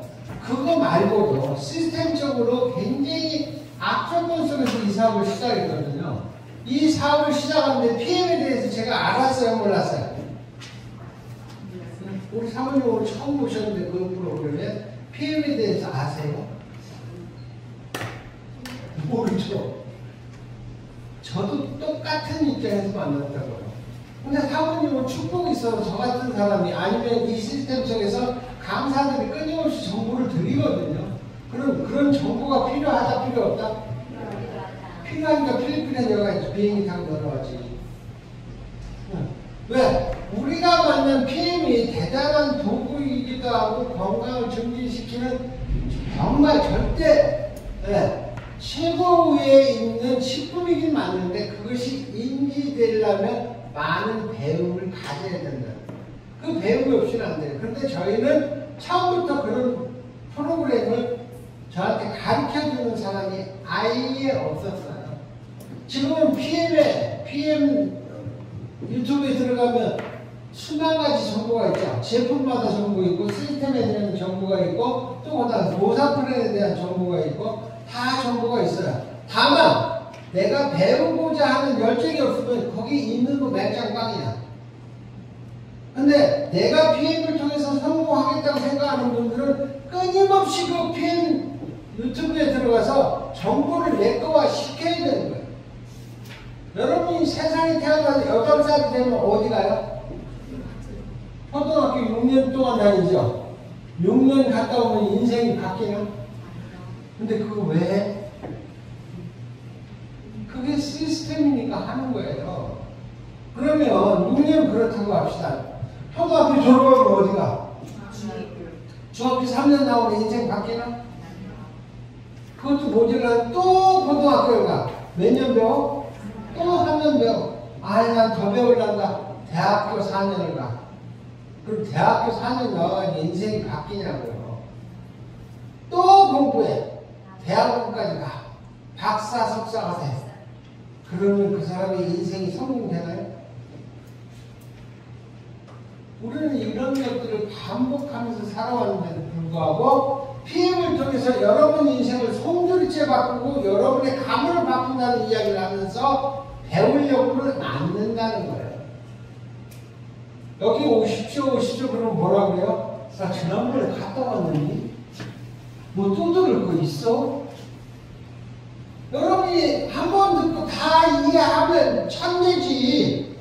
그거 말고도 시스템적으로 굉장히 악조건 속에서 이 사업을 시작했거든요. 이 사업을 시작하는데 PM에 대해서 제가 알았어요, 몰랐어요? 우리 사모님 오늘 처음 오셨는데 그 프로그램에 PM에 대해서 아세요? 모르죠. 저도 똑같은 입장에서 만났다고요. 근데 사모님은 축복이 있어서 저 같은 사람이 아니면 이 시스템 속에서 강사들이 끊임없이 정보를 드리거든요. 그럼 그런 정보가 필요하다, 필요 없다? 필요하니까 필리핀에 내가 비행기 타고 내려왔지. 왜? 우리가 만난 PM이 대단한 도구이기도 하고 건강을 증진시키는 정말 절대 최고위에 있는 식품이긴 맞는데 그것이 인지되려면 많은 배움을 가져야 된다. 그 배움이 없이는 안 돼요. 그런데 저희는 처음부터 그런 프로그램을 저한테 가르쳐주는 사람이 아예 없었어요. 지금은 PM 유튜브에 들어가면 수만 가지 정보가 있죠. 제품마다 정보 있고 시스템에 대한 정보가 있고 또 그다음 노사 플랜에 대한 정보가 있고 다 정보가 있어요. 다만 내가 배우고자 하는 열정이 없으면 거기 있는 거 맥장빵이야. 근데 내가 PM을 통해서 성공하겠다고 생각하는 분들은 끊임없이 그 PM 유튜브에 들어가서 정보를 내 거화 시켜야 되는 거예요. 여러분이 세상에 태어나서 8살이 되면 어디 가요? 초등학교 6년 동안 다니죠? 6년 갔다 오면 인생이 바뀌나? 근데 그거 왜 해? 그게 시스템이니까 하는 거예요. 그러면 6년 그렇다고 합시다. 초등학교 졸업하면 어디 가? 중학교 3년 나오면 인생 바뀌나? 그것도 모자라 또 고등학교를 가. 몇 년 배워? 또 3년 배워. 아니 난 더 배우려다. 대학교 4년을 가. 그럼 대학교 4년 나와야 인생이 바뀌냐고요. 또 공부해. 대학원까지 가. 박사, 석사가 돼. 그러면 그 사람의 인생이 성공되나요? 우리는 이런 것들을 반복하면서 살아왔는데도 불구하고 PM을 통해서 여러분 인생을 송두리째 바꾸고 여러분의 감을 바꾼다는 이야기를 하면서 배우려고는 않는 된다는 거예요. 여기 오십시오, 오십시오. 그러면 뭐라 그래요? 나 지난번에 갔다 왔느니? 뭐 또 들을 거 있어? 여러분이 한 번 듣고 다 이해하면 천재지.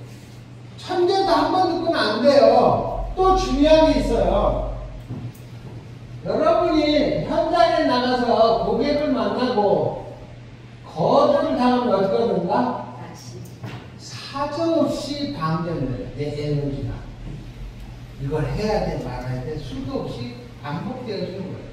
천재도 한 번 듣고는 안 돼요. 또 중요한 게 있어요. 여러분이 현장에 나가서 고객을 만나고 거절을 당하면 어떻게 된다? 사정없이 방전돼요. 내 에너지가. 이걸 해야 돼 말아야 돼 수도 없이 반복되어지는 거예요.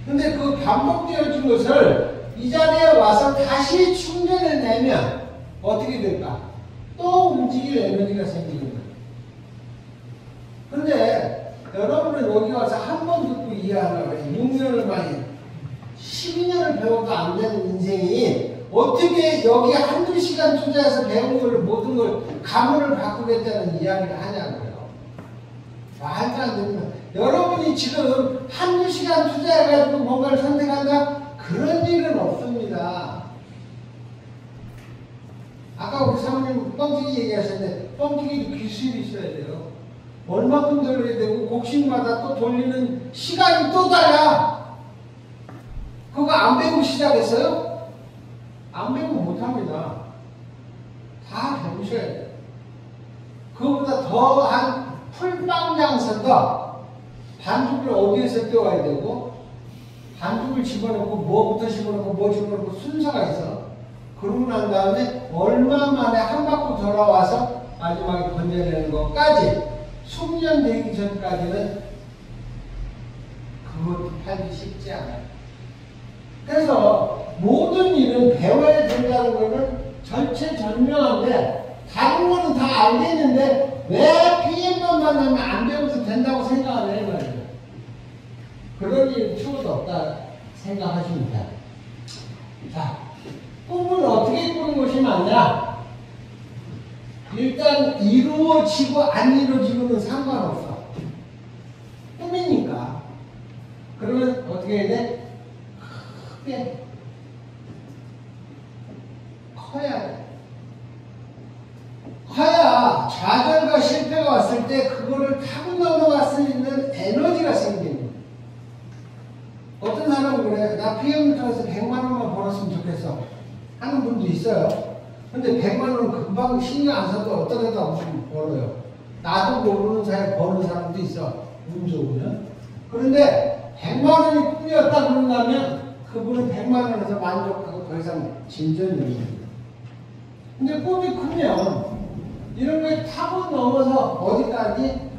근데 그 반복되어진 것을 이 자리에 와서 다시 충전을 내면 어떻게 될까? 또 움직일 에너지가 생기는 거예요. 근데 여러분은 여기 와서 한 번 듣고 이해하려고 해요. 6년을 많이 12년을 배워도 안 되는 인생이 어떻게 여기 한두 시간 투자해서 배운 걸 모든 걸 가문을 바꾸겠다는 이야기를 하냐고요. 말도 안 됩니다. 여러분이 지금 한두 시간 투자해가지고 뭔가를 선택한다? 그런 일은 없습니다. 아까 우리 사모님 뻥튀기 얘기하셨는데 뻥튀기도 기술이 있어야 돼요. 얼마큼 돌려야 되고 곡식마다 또 돌리는 시간이 또 달라. 그거 안 배우고 시작했어요? 안 배우면 못합니다. 다 배우셔야 돼요. 그거보다 더한 풀빵장서도 반죽을 어디에서 떼와야 되고 반죽을 집어넣고 뭐부터 집어넣고 뭐 집어넣고 순서가 있어. 그러고 난 다음에 얼마 만에 한 바퀴 돌아와서 마지막에 건져내는 것까지 숙련 되기 전까지는 그것도 팔기 쉽지 않아요. 그래서 모든 일은 배워야 된다는 것은 절체절명한데 다른 거는 다 알겠는데 왜 PM만 만나면 안 배워도 된다고 생각을 해요 말이에요. 그런 일은 추워도 없다 생각하십니다. 자, 꿈은 어떻게 꾸는 것이 맞냐? 일단 이루어지고 안 이루어지고는 상관없어. 꿈이니까. 그러면 어떻게 해야 돼? 크게 커야 돼. 커야 좌절과 실패가 왔을 때 그거를 타고 넘어갈 수 있는 에너지가 생기는 거야. 어떤 사람은 그래. 나 PM을 통해서 100만 원만 벌었으면 좋겠어. 하는 분도 있어요. 근데 100만 원은 금방 신경 안 써도 어떤 애도 없으면 벌어요. 나도 모르는 사이에 버는 사람도 있어. 운 좋으면. 그런데 100만 원이 꿈이었다 그런다면 그분은 100만 원에서 만족하고 더 이상 진전이 없습니다. 근데 꿈이 크면 이런 걸 타고 넘어서 어디까지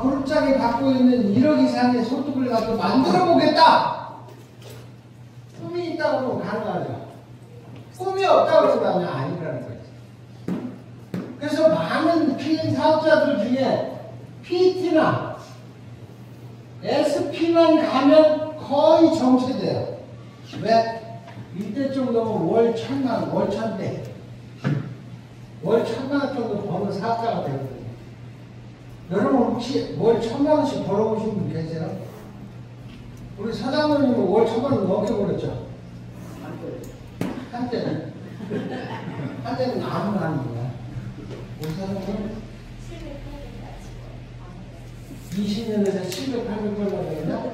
그룹장이 갖고 있는 1억 이상의 소득을 가지고 만들어 보겠다. 꿈이 있다고 하면 가능하죠. 꿈이 없다고 그러면 아니라는 거지. 그래서 많은 PM 사업자들 중에 PT나 SP만 가면 거의 정체돼요. 왜? 이때 정도면 월 1000만, 월 1000대. 월 1000만 원 정도 버는 사업자가 되거든요. 여러분 혹시 월 1000만 원씩 벌어보신 분 계세요? 우리 사장님은 월 1000만 원 넘게 벌었죠? 한때는. 한때는 아무나 하는 거야. 우리 사장님은 20년에서 700, 800 벌었거든요.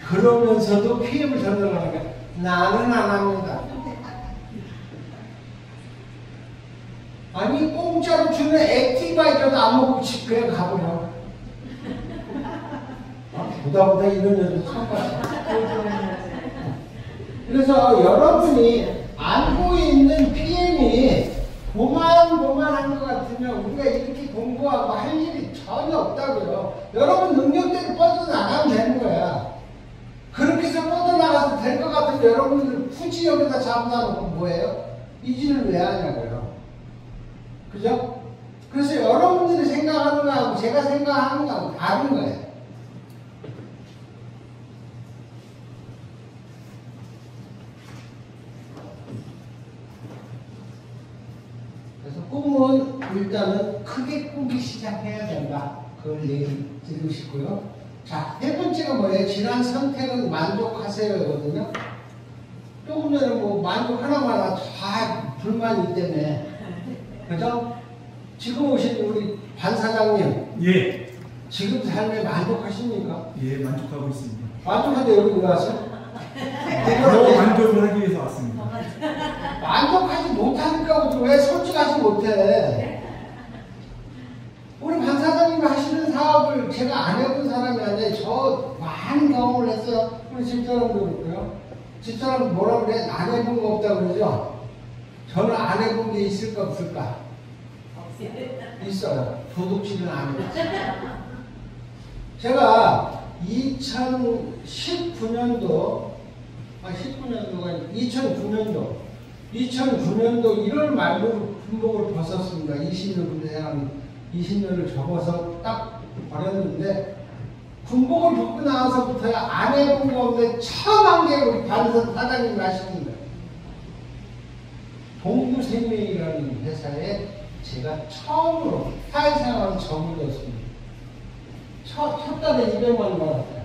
그러면서도 PM을 전달하는 거야. 나는 안 합니다. 아니 공짜로 주는 액티바이저도 안 먹고 집 그냥 가버려. 보다 이런 여자 처음 봤어. 그래서 여러분이 알고 있는 PM이 고만고만한 것 같으면 우리가 이렇게 공부하고 할 일이 전혀 없다고요. 여러분 능력대로 뻗어나가면 되는 거야. 그렇게 해서 뻗어나가서 될 것 같으면 여러분들 굳이 여기다 잡아다 놓고 뭐예요? 이 짓을 왜 하냐고요. 그죠? 그래서 여러분들이 생각하는 거하고 제가 생각하는 거하고 다른 거예요. 그래서 꿈은 일단은 크게 꾸기 시작해야 된다. 그걸 얘기 드리고 싶고요. 자, 세 번째가 뭐예요? 지난 선택은 만족하세요거든요. 조금 전에 뭐 만족 하나만 다 불만이 때문에. 그죠? 지금 오신 우리 반 사장님, 예, 지금 삶에 만족하십니까? 예, 만족하고 있습니다. 만족한데 여기 왜 왔어요? 더 만족을 하기 위해서 왔습니다. 만족하지 못하니까 왜 솔직하지 못해? 우리 반 사장님이 하시는 사업을 제가 안 해본 사람이 아니라 저 많은 경험을 했어요. 우리 집사람도 그렇고요. 집사람 뭐라 그래? 안 해본 거 없다 그러죠? 저는 안 해본 게 있을까 없을까? 있어요. 도둑질은 안 해요. 제가 2019년도 2009년도 1월 말로 군복을 벗었습니다. 20년 군대 생활 20년을 접어서 딱 버렸는데 군복을 벗고 나와서부터 안 해본 거 없는데 처음 한 게 우리 반선 사장님이 하시는 거예요. 동부생명이라는 회사에 제가 처음으로 사회생활을 접어들었습니다. 첫 달에 200만 원 받았어요.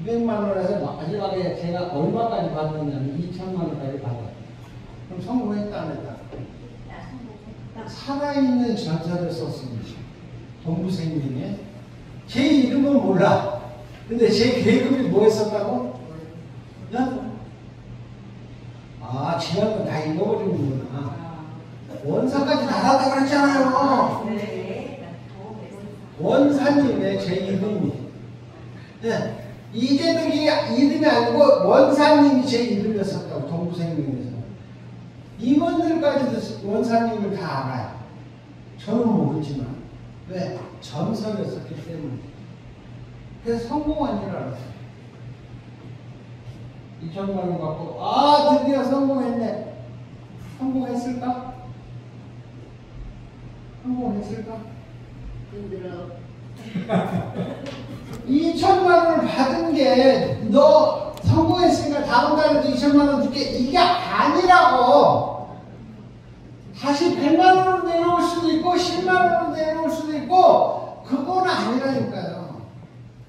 200만 원에서 마지막에 제가 얼마까지 받았냐면 2천만 원까지 받았어요. 그럼 성공했다 안 했다? 살아있는 전사를 썼습니다. 동부생명에. 제 이름은 몰라. 근데 제 계급이 뭐였었다고? 아, 지난번 다 읽어버리는구나. 원사까지 나갔다 그랬잖아요. 원사님의 제 이름이. 네. 이재덕이 이름이 아니고 원사님이 제 이름이었었다고, 동부생명에서. 임원들까지도 원사님을 다 알아요. 저는 모르지만. 왜? 전설이었었기 때문에. 그래서 성공한 줄 알았어요. 2천만 원 받고, 아, 드디어 성공했네. 성공했을까? 성공했을까? 힘들어. 2천만 원을 받은 게 너 성공했으니까 다음 달에도 2천만 원 줄게 이게 아니라고. 다시 100만 원으로 내려올 수도 있고 10만 원으로 내려올 수도 있고 그거는 아니라니까요.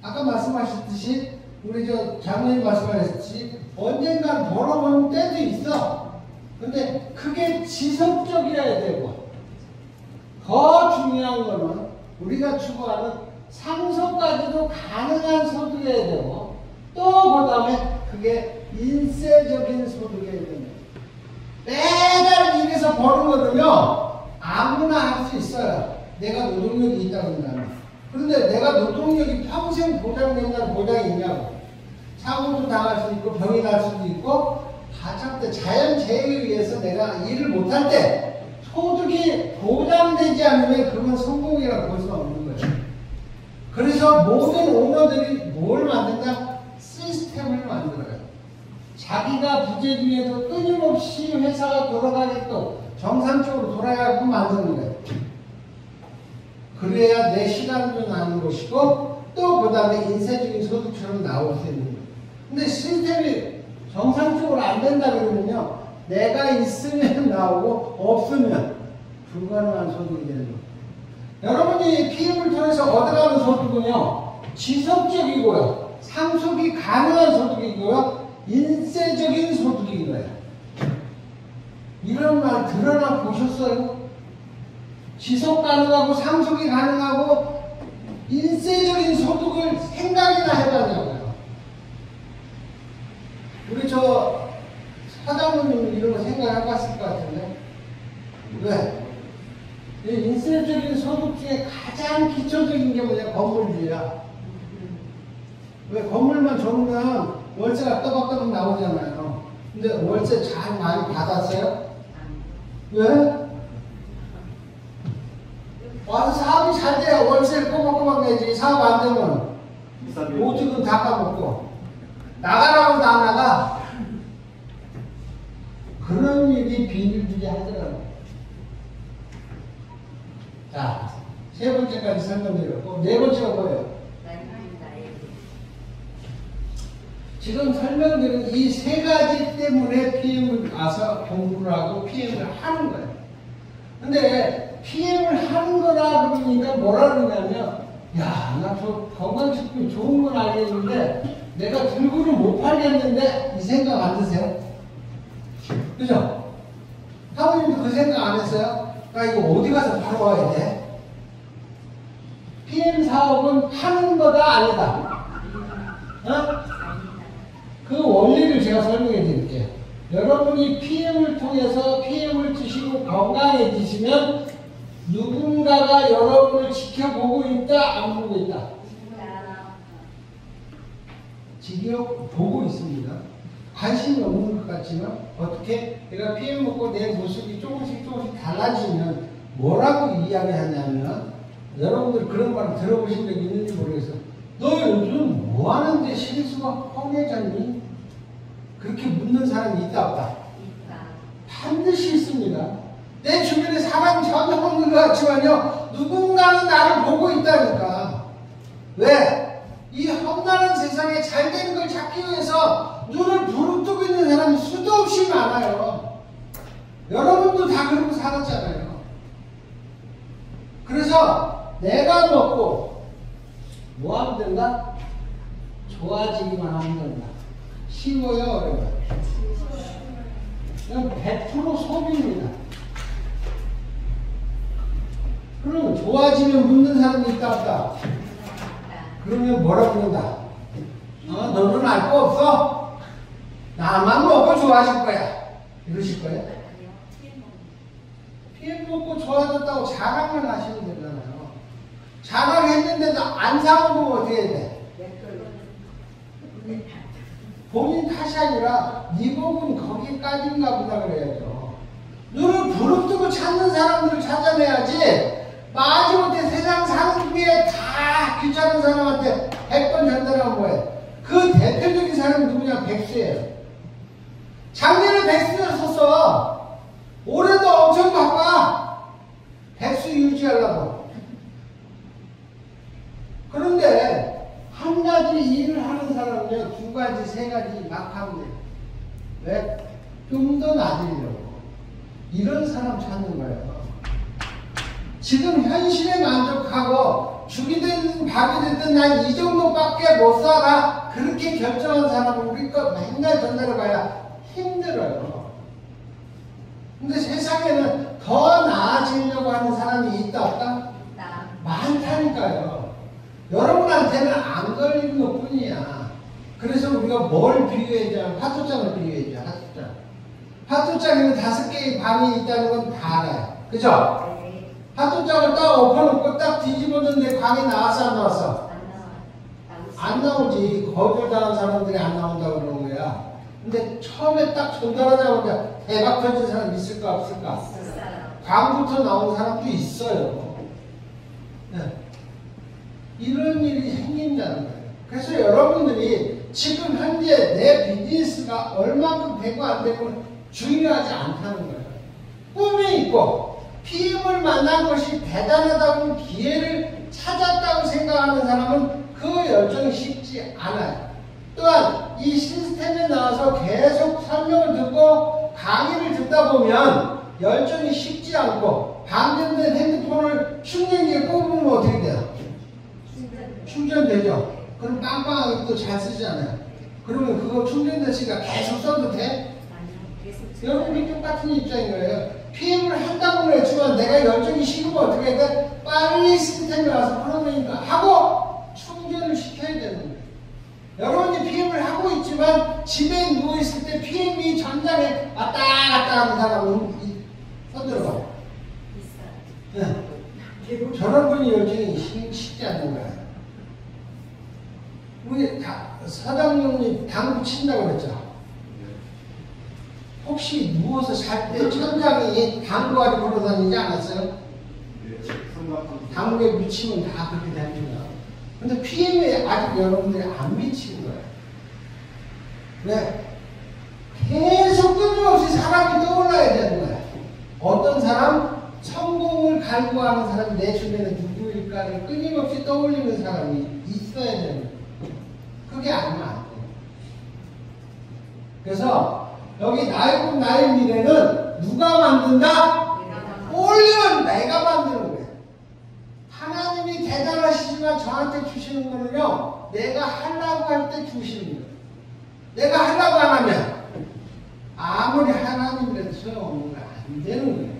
아까 말씀하셨듯이 우리 저 장로님 말씀하셨듯이 언젠간 벌어보는 때도 있어. 근데 그게 지속적이어야 되고 더 중요한 거는 우리가 추구하는 상속까지도 가능한 소득이어야 되고 또 그 다음에 그게 인세적인 소득이어야 됩니다. 매달 일해서 버는 거는요 아무나 할 수 있어요. 내가 노동력이 있다고 한다면. 그런데 내가 노동력이 평생 보장된다는 보장이 있냐고. 사고도 당할 수 있고 병이 날 수도 있고 가장 자연재해에 의해서 내가 일을 못할 때 소득이 보장되지 않으면 그건 성공이라고 볼 수 없는 거예요. 그래서 모든 오너들이 뭘 만든다? 시스템을 만들어요. 자기가 부재 중에도 끊임없이 회사가 돌아가게끔 정상적으로 돌아가게끔 만드는 거예요. 그래야 내 시간도 나는 것이고 또 그 다음에 인쇄적인 소득처럼 나올 수 있는 거예요. 근데 시스템이 정상적으로 안 된다 그러면요 내가 있으면 나오고 없으면 불가능한 소득이 되는 거예요. 여러분이 PM을 통해서 얻어가는 소득은요 지속적이고요 상속이 가능한 소득이고요 인세적인 소득인 거예요. 이런 말 드러나 보셨어요? 지속 가능하고 상속이 가능하고 인세적인 소득을 생각이나 해봤냐고요. 우리 저 사장님은 이런 거 생각해봤을 것 같은데 왜? 인세적인 소득 중에 가장 기초적인 게 뭐냐? 건물주야. 왜? 건물만 좋으면 월세가 떠박떠박 나오잖아요. 근데 월세 잘 많이 받았어요? 왜? 와서 사업이 잘 돼야 월세를 꼬박꼬박 내지. 사업 안 되면 보증금 다 까먹고 나가라고 다 나가. 그런 일이 비일비재 하더라고요. 자, 세 번째까지 설명드렸고, 네 번째가 뭐예요? 지금 설명드린 이 세 가지 때문에 PM을 와서 공부를 하고 PM을 하는 거예요. 근데 PM을 하는 거라 그러니까 뭐라 그러냐면, 야, 나 저 건강식품 좋은 건 알겠는데, 내가 들고는 못 팔겠는데, 이 생각 안 드세요? 그죠? 사모님도 그 생각 안 했어요? 나 이거 어디 가서 팔아와야 돼? PM 사업은 파는 거다, 아니다? 어? 그 원리를 제가 설명해 드릴게요. 여러분이 PM을 통해서 PM을 드시고 건강해지시면 누군가가 여러분을 지켜보고 있다, 안 보고 있다? 보고 있습니다. 관심이 없는 것 같지만 어떻게 내가 PM 먹고 내 모습이 조금씩 달라지면 뭐라고 이야기하냐면 여러분들 그런 말 들어보신 적 있는지 모르겠어요. 너 요즘 뭐 하는데 실수가 뻔해졌니? 그렇게 묻는 사람이 있다 없다? 반드시 있습니다. 내 주변에 사람이 전혀 없는 것 같지만요, 누군가는 나를 보고 있다니까. 왜? 이 험난한 세상에 잘 되는 걸 찾기 위해서 눈을 부릅뜨고 있는 사람이 수도 없이 많아요. 여러분도 다 그러고 살았잖아요. 그래서 내가 먹고 뭐 하면 된다? 좋아지기만 하면 된다. 쉬워요, 어려워요? 이건 100% 소비입니다. 그럼 좋아지면 묻는 사람이 있다 없다? 그러면 뭐라고 묻는다? 너는 알 거 없어? 나만 먹고 좋아질 거야. 이러실 거예요? PM 먹고 좋아졌다고 자랑을 하시면 되잖아요. 자랑했는데도 안 사먹으면 어떻게 해야 돼? 본인 탓이 아니라 네 복은 거기까지인가 보다 그래야죠. 눈을 부릅뜨고 찾는 사람들을 찾아내야지. 마지못해 세상 사는 위에 다 귀찮은 사람한테 100번 전달하면 뭐예요? 그 대표적인 사람이 누구냐? 백수예요. 작년에 백수였었어. 올해도 엄청 바빠. 백수 유지하려고. 그런데 한 가지 일을 하는 사람은요, 2가지, 3가지 막 하면 돼요. 왜? 좀 더 나아지려고. 이런 사람 찾는 거예요. 지금 현실에 만족하고 죽이 되든 밥이 되든 난 이 정도밖에 못 살아. 그렇게 결정한 사람은 우리 거 맨날 전달해봐야 힘들어요. 근데 세상에는 더 나아지려고 하는 사람이 있다 없다? 많다니까요. 여러분한테는 안 걸리는 것 뿐이야. 그래서 우리가 뭘 비유해야 화투장을 비유해야 화투장. 화투장에는 5개의 방이 있다는 건 다 알아요. 그죠? 화투장을 딱 엎어놓고 딱 뒤집어줬는데 광이 나왔어 안 나왔어? 안 나오지. 거절당한 사람들이 안 나온다고 그러는 거야. 근데 처음에 딱 전달하자마자 대박 터진 사람 있을까 없을까? 광부터 나온 사람도 있어요. 네. 이런 일이 생긴다는 거예요. 그래서 여러분들이 지금 현재 내 비즈니스가 얼마큼 되고 안 되고 중요하지 않다는 거예요. 꿈이 있고 PM을 만난 것이 대단하다고 기회를 찾았다고 생각하는 사람은 그 열정이 쉽지 않아요. 또한 이 시스템에 나와서 계속 설명을 듣고 강의를 듣다 보면 열정이 식지 않고 방전된 핸드폰을 충전기에 꼽으면 어떻게 돼요? 충전되죠? 그럼 빵빵하게 또 잘 쓰잖아요. 그러면 그거 충전됐으니까 계속 써도 돼? 여러분이 똑같은 입장인 거예요. PM을 한다고는 했지만 내가 열정이 식으면 어떻게 해야 돼? 빨리 시스템에 와서 프로그래밍을 하고 충전을 시켜야 되는 거예요. 여러분이 PM을 하고 있지만 집에 누워있을 때 PM이 전장에 왔다 갔다 하는 사람은 손들어봐. 네. 저런 분이 열정이 식지 않는 거예요. 우리 사장님이 당구 친다고 그랬죠? 혹시 누워서 잘 때 천장이 당구알이 걸어다니지 않았어요? 당구에 미치면 다 그렇게 됩니다. 근데 PM에 아직 여러분들이 안 미치는 거예요. 왜? 계속 끊임없이 사람이 떠올라야 되는 거예요. 어떤 사람? 성공을 갈구하는 사람이 내 주변에 누구일까를 끊임없이 떠올리는 사람이 있어야 되는 거예요. 그게 아니면 안 돼요. 그래서 여기 나의 꿈 나의 미래는 누가 만든다? 올리면 내가 만드는 거예요. 하나님이 대단하시지만 저한테 주시는 거는요, 내가 하려고 할 때 주시는 거예요. 내가 하려고 안 하면 아무리 하나님이라도 소용없는 거 안 되는 거예요.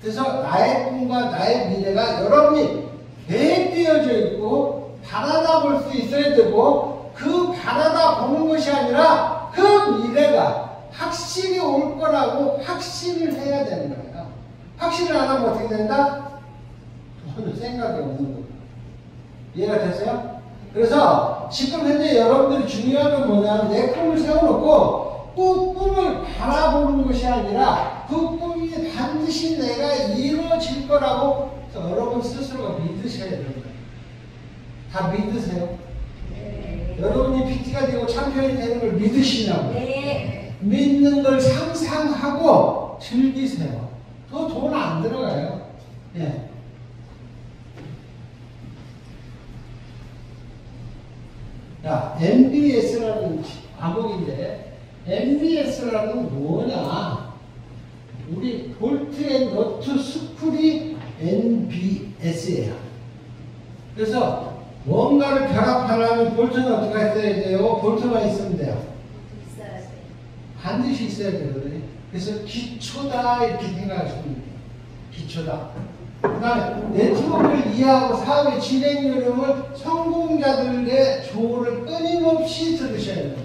그래서 나의 꿈과 나의 미래가 여러분이 계획되어져 있고 바라다 볼 수 있어야 되고, 그 바라다 보는 것이 아니라 그 미래가 확실히 올 거라고 확신을 해야 되는 거예요. 확신을 안 하면 어떻게 된다? 전혀 생각이 없는 거예요. 이해가 되세요? 그래서 지금 현재 여러분들이 중요한 건 뭐냐면, 내 꿈을 세워놓고 그 꿈을 바라보는 것이 아니라 그 꿈이 반드시 내가 이루어질 거라고 여러분 스스로가 믿으셔야 되는 거예요. 다 믿으세요? 네. 여러분이 PT가 되고 챔피언이 되는 걸 믿으시냐고. 네. 믿는 걸 상상하고 즐기세요. 더 돈 안 들어가요. 예. 자, MBS라는 과목인데, MBS라는 뭐냐? 우리 볼트 앤 너트 스쿨이 MBS예요. 그래서 뭔가를 결합하려면 볼트는 어떻게 해야 돼요? 볼트만 있으면 돼요. 반드시 있어야 되거든요. 그래서 기초다 이렇게 생각하시면 돼요. 기초다. 그 다음에 네트워크를 이해하고 사업의 진행 요령을 성공자들의 조언을 끊임없이 들으셔야 돼요.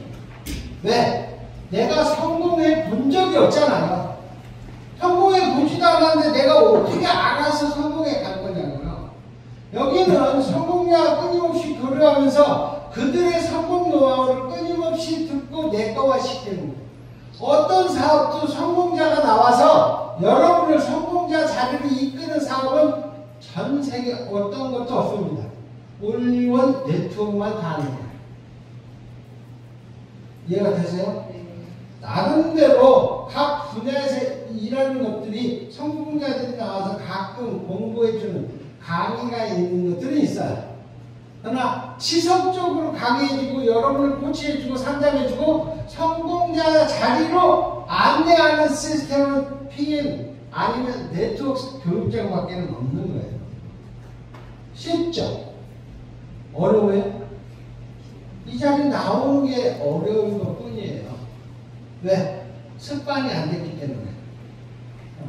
왜? 내가 성공해 본 적이 없잖아요. 성공해 보지도 않았는데 내가 어떻게 알아서 성공해 갈 거냐고요. 여기는 성공자 끊임없이 교류하면서 그들의 성공 노하우를 끊임없이 듣고 내꺼화 시키는 거예요. 어떤 사업도 성공자가 나와서 여러분을 성공자 자리로 이끄는 사업은 전 세계 어떤 것도 없습니다. 올리원 네트워크만 다 하는 거예요. 이해가 되세요? 나름대로 각 분야에서 일하는 것들이 성공자들이 나와서 가끔 공부해주는 강의가 있는 것들은 있어요. 그러나 지속적으로 강의해주고 여러분을 코치해주고 상담해주고 성공자 자리로 안내하는 시스템은 PM 아니면 네트워크 교육자밖에 없는 거예요. 쉽죠? 어려워요? 이 자리에 나오는 게 어려운 것 뿐이에요. 왜? 습관이 안 됐기 때문에.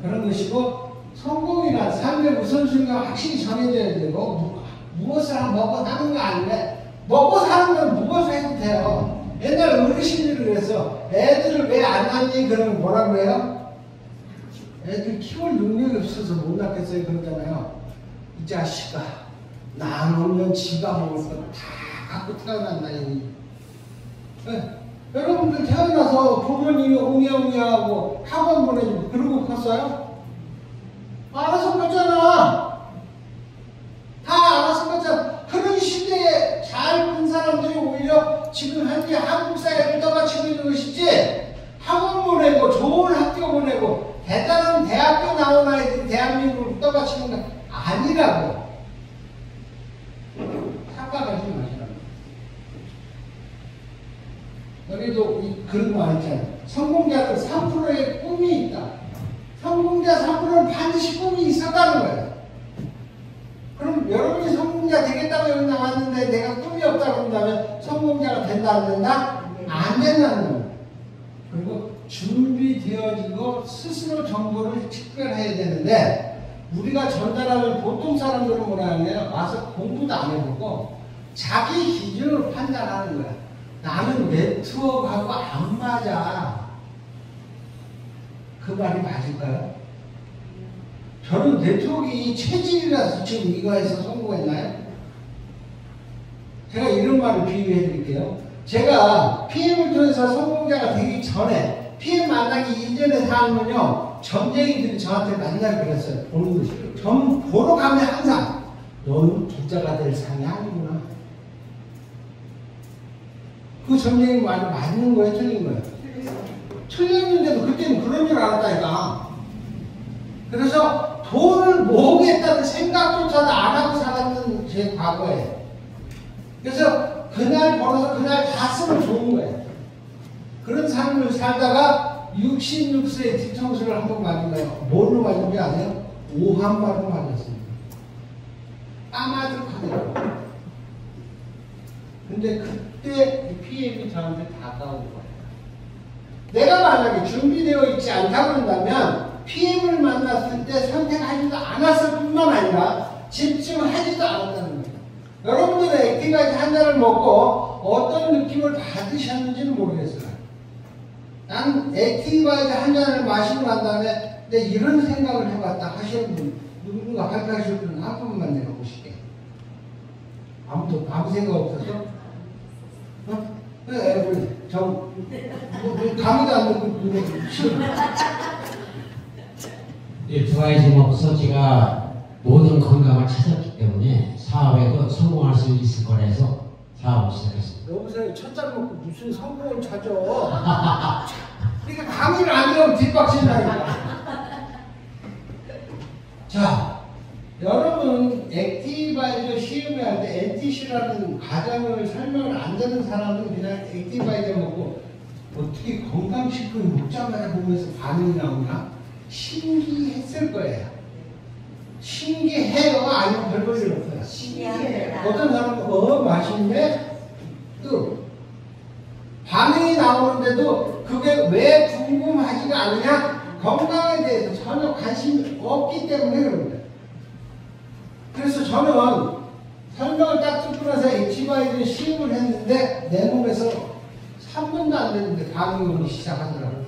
그런 것이고, 성공이란 삶의 우선순위가 확실히 정해져야 되고, 무엇을 먹고 사는 거 아니래. 먹고 사는 건 무엇을 해도 돼요. 옛날 어르신들이 그래서 애들을 왜 안 낳니? 그러면 뭐라고 해요? 애들 키울 능력이 없어서 못 낳겠어요. 그러잖아요. 이 자식아, 낳으면 지가 먹을 거 다 갖고 태어난다. 네. 여러분들 태어나서 부모님이 웅야웅야하고 학원 보내주고 그러고 컸어요? 알아서 컸잖아. 다 알아서 컸잖아. 그런 시대에 잘 큰 사람들이 오히려 지금 현재 한국 사회를 떠받치고 있는 것이지, 학원 보내고 좋은 학교 보내고 대단한 대학교 나온 아이들이 대한민국을 떠받치는 건 아니라고. 착각하지 마시라고. 여기도 그런 말 있잖아요. 성공자들 3%의 꿈이 있다. 성공자 3%는 반드시 꿈이 있었다는 거예요. 그럼 여러분이 성공자 되겠다고 여기 나왔는데 내가 꿈이 없다고 한다면 성공자가 된다 안 된다? 안 된다는 거예요. 그리고 준비되어지고 스스로 정보를 집결해야 되는데, 우리가 전달하면 보통 사람들은 뭐라 하냐면 와서 공부도 안 해보고 자기 기준으로 판단하는 거야. 나는 네트워크하고 안 맞아. 그 말이 맞을까요? 저는 네트워크가 체질이라서 지금 이거 해서 성공했나요? 제가 이런 말을 비유해 드릴게요. 제가 PM을 통해서 성공자가 되기 전에, PM 만나기 이전에 사람은요, 점쟁이들이 저한테 맨날 그랬어요. 보는 것이. 점 보러 가면 항상, 너는 부자가 될 상이 아니구나. 그 점쟁이 말이 맞는 거예요? 틀린 거예요? 틀렸는데도 그때는 그런 줄 알았다니까. 그래서 돈을 모으겠다는 생각조차도 안 하고 살았던 제 과거예요. 그래서 그날 벌어서 그날 다 쓰면 좋은 거예요. 그런 삶을 살다가 66세에 뒤통수를 한번 맞은 거예요. 뭘로 맞은지 아세요? 오한마로 맞았습니다. 까마득하더라고요. 근데 그때 PM이 저한테 다가온 거예요. 내가 만약에 준비되어 있지 않다고 한다면 PM을 만났을 때 선택하지도 않았을 뿐만 아니라 집중하지도 않았다는 거예요. 여러분들은 액티바이트 한 잔을 먹고 어떤 느낌을 받으셨는지는 모르겠어요. 난 액티바이트 한 잔을 마시고 난 다음에 내 이런 생각을 해봤다 하시는 분, 누군가 발표하실 분은 한 분만 내가 보실게요. 아무 생각 없어서? 어? 그래, 감이도 안 듣고, 싫어. 두 가지 먹어서 제가 모든 건강을 찾았기 때문에 사업에도 성공할 수 있을 거라서 사업을 시작했습니다. 여보세요, 첫잔 먹고 무슨 성공을 찾아. 그러니까 감을 안 들으면 뒷박친다니까. 자, 여러분, 액티바이저 시험을 할 때 NTC라는 과정을 설명을 안 되는 사람은 그냥 액티바이저 먹고 어떻게 건강식품을 먹자마자 보면서 반응이 나오나? 신기했을 거예요. 신기해요? 아니면 별 볼일 없어요? 신기합니다. 어떤 사람은 맛있네? 또 반응이 나오는데도 그게 왜 궁금하지가 않느냐? 건강에 대해서 전혀 관심이 없기 때문에 그런 거예요. 그래서 저는 설명을 딱 듣고 나서 액티바이저 시음을 했는데 내 몸에서 3분도 안 됐는데 반응이 오기 시작하더라고요.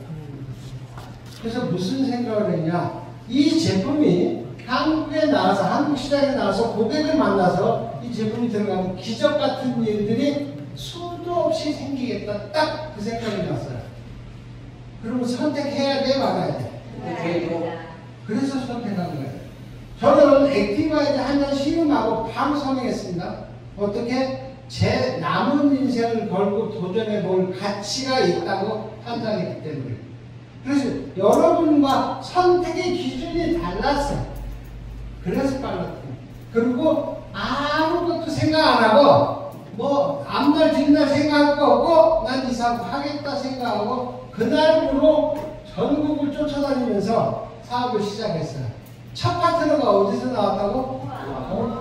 그래서 무슨 생각을 했냐? 이 제품이 한국에 나와서, 한국 시장에 나와서 고객을 만나서 이 제품이 들어가면 기적 같은 일들이 수도 없이 생기겠다. 딱 그 생각이 났어요. 그러면 선택해야 돼, 말아야 돼? 그래서 선택한 거예요. 저는 액티바이저 한 잔 시음하고 바로 선행했습니다. 어떻게? 제 남은 인생을 걸고 도전해 볼 가치가 있다고 판단했기 때문에. 그래서 여러분과 선택의 기준이 달랐어요. 그래서 빨랐어요. 그리고 아무것도 생각 안 하고 뭐 앞날 뒷날 생각할 거 없고 난 이 사업 하겠다 생각하고 그날부로 전국을 쫓아다니면서 사업을 시작했어요. 첫 파트너가 어디서 나왔다고?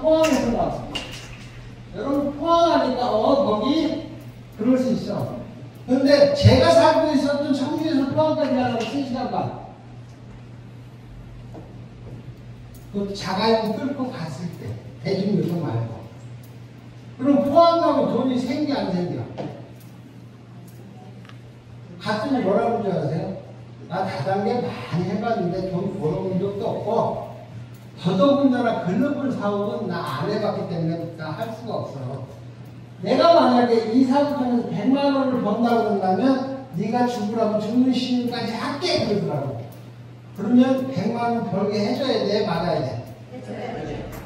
포항에서 나왔습니다. 여러분 포항하니까 거기 그럴 수 있어. 근데 제가 살고 있었던 청주에서 포항까지 가려면 3시간 반. 그 자가용 끌고 갔을 때 대중교통 말고. 그럼 포항 가면 돈이 생겨 안 생겨? 갔더니 뭐라고 그러지 아세요? 나 다단계 많이 해봤는데 돈 벌어본 적도 없고 더더군다나 글로벌 사업은 나 안 해봤기 때문에 나 할 수가 없어. 내가 만약에 이 사업하면서 100만 원을 번다고 그런다면 네가 죽으라면 죽는 시간까지 할게 그러더라고. 그러면 100만 원 벌게 해줘야 돼, 말아야 돼?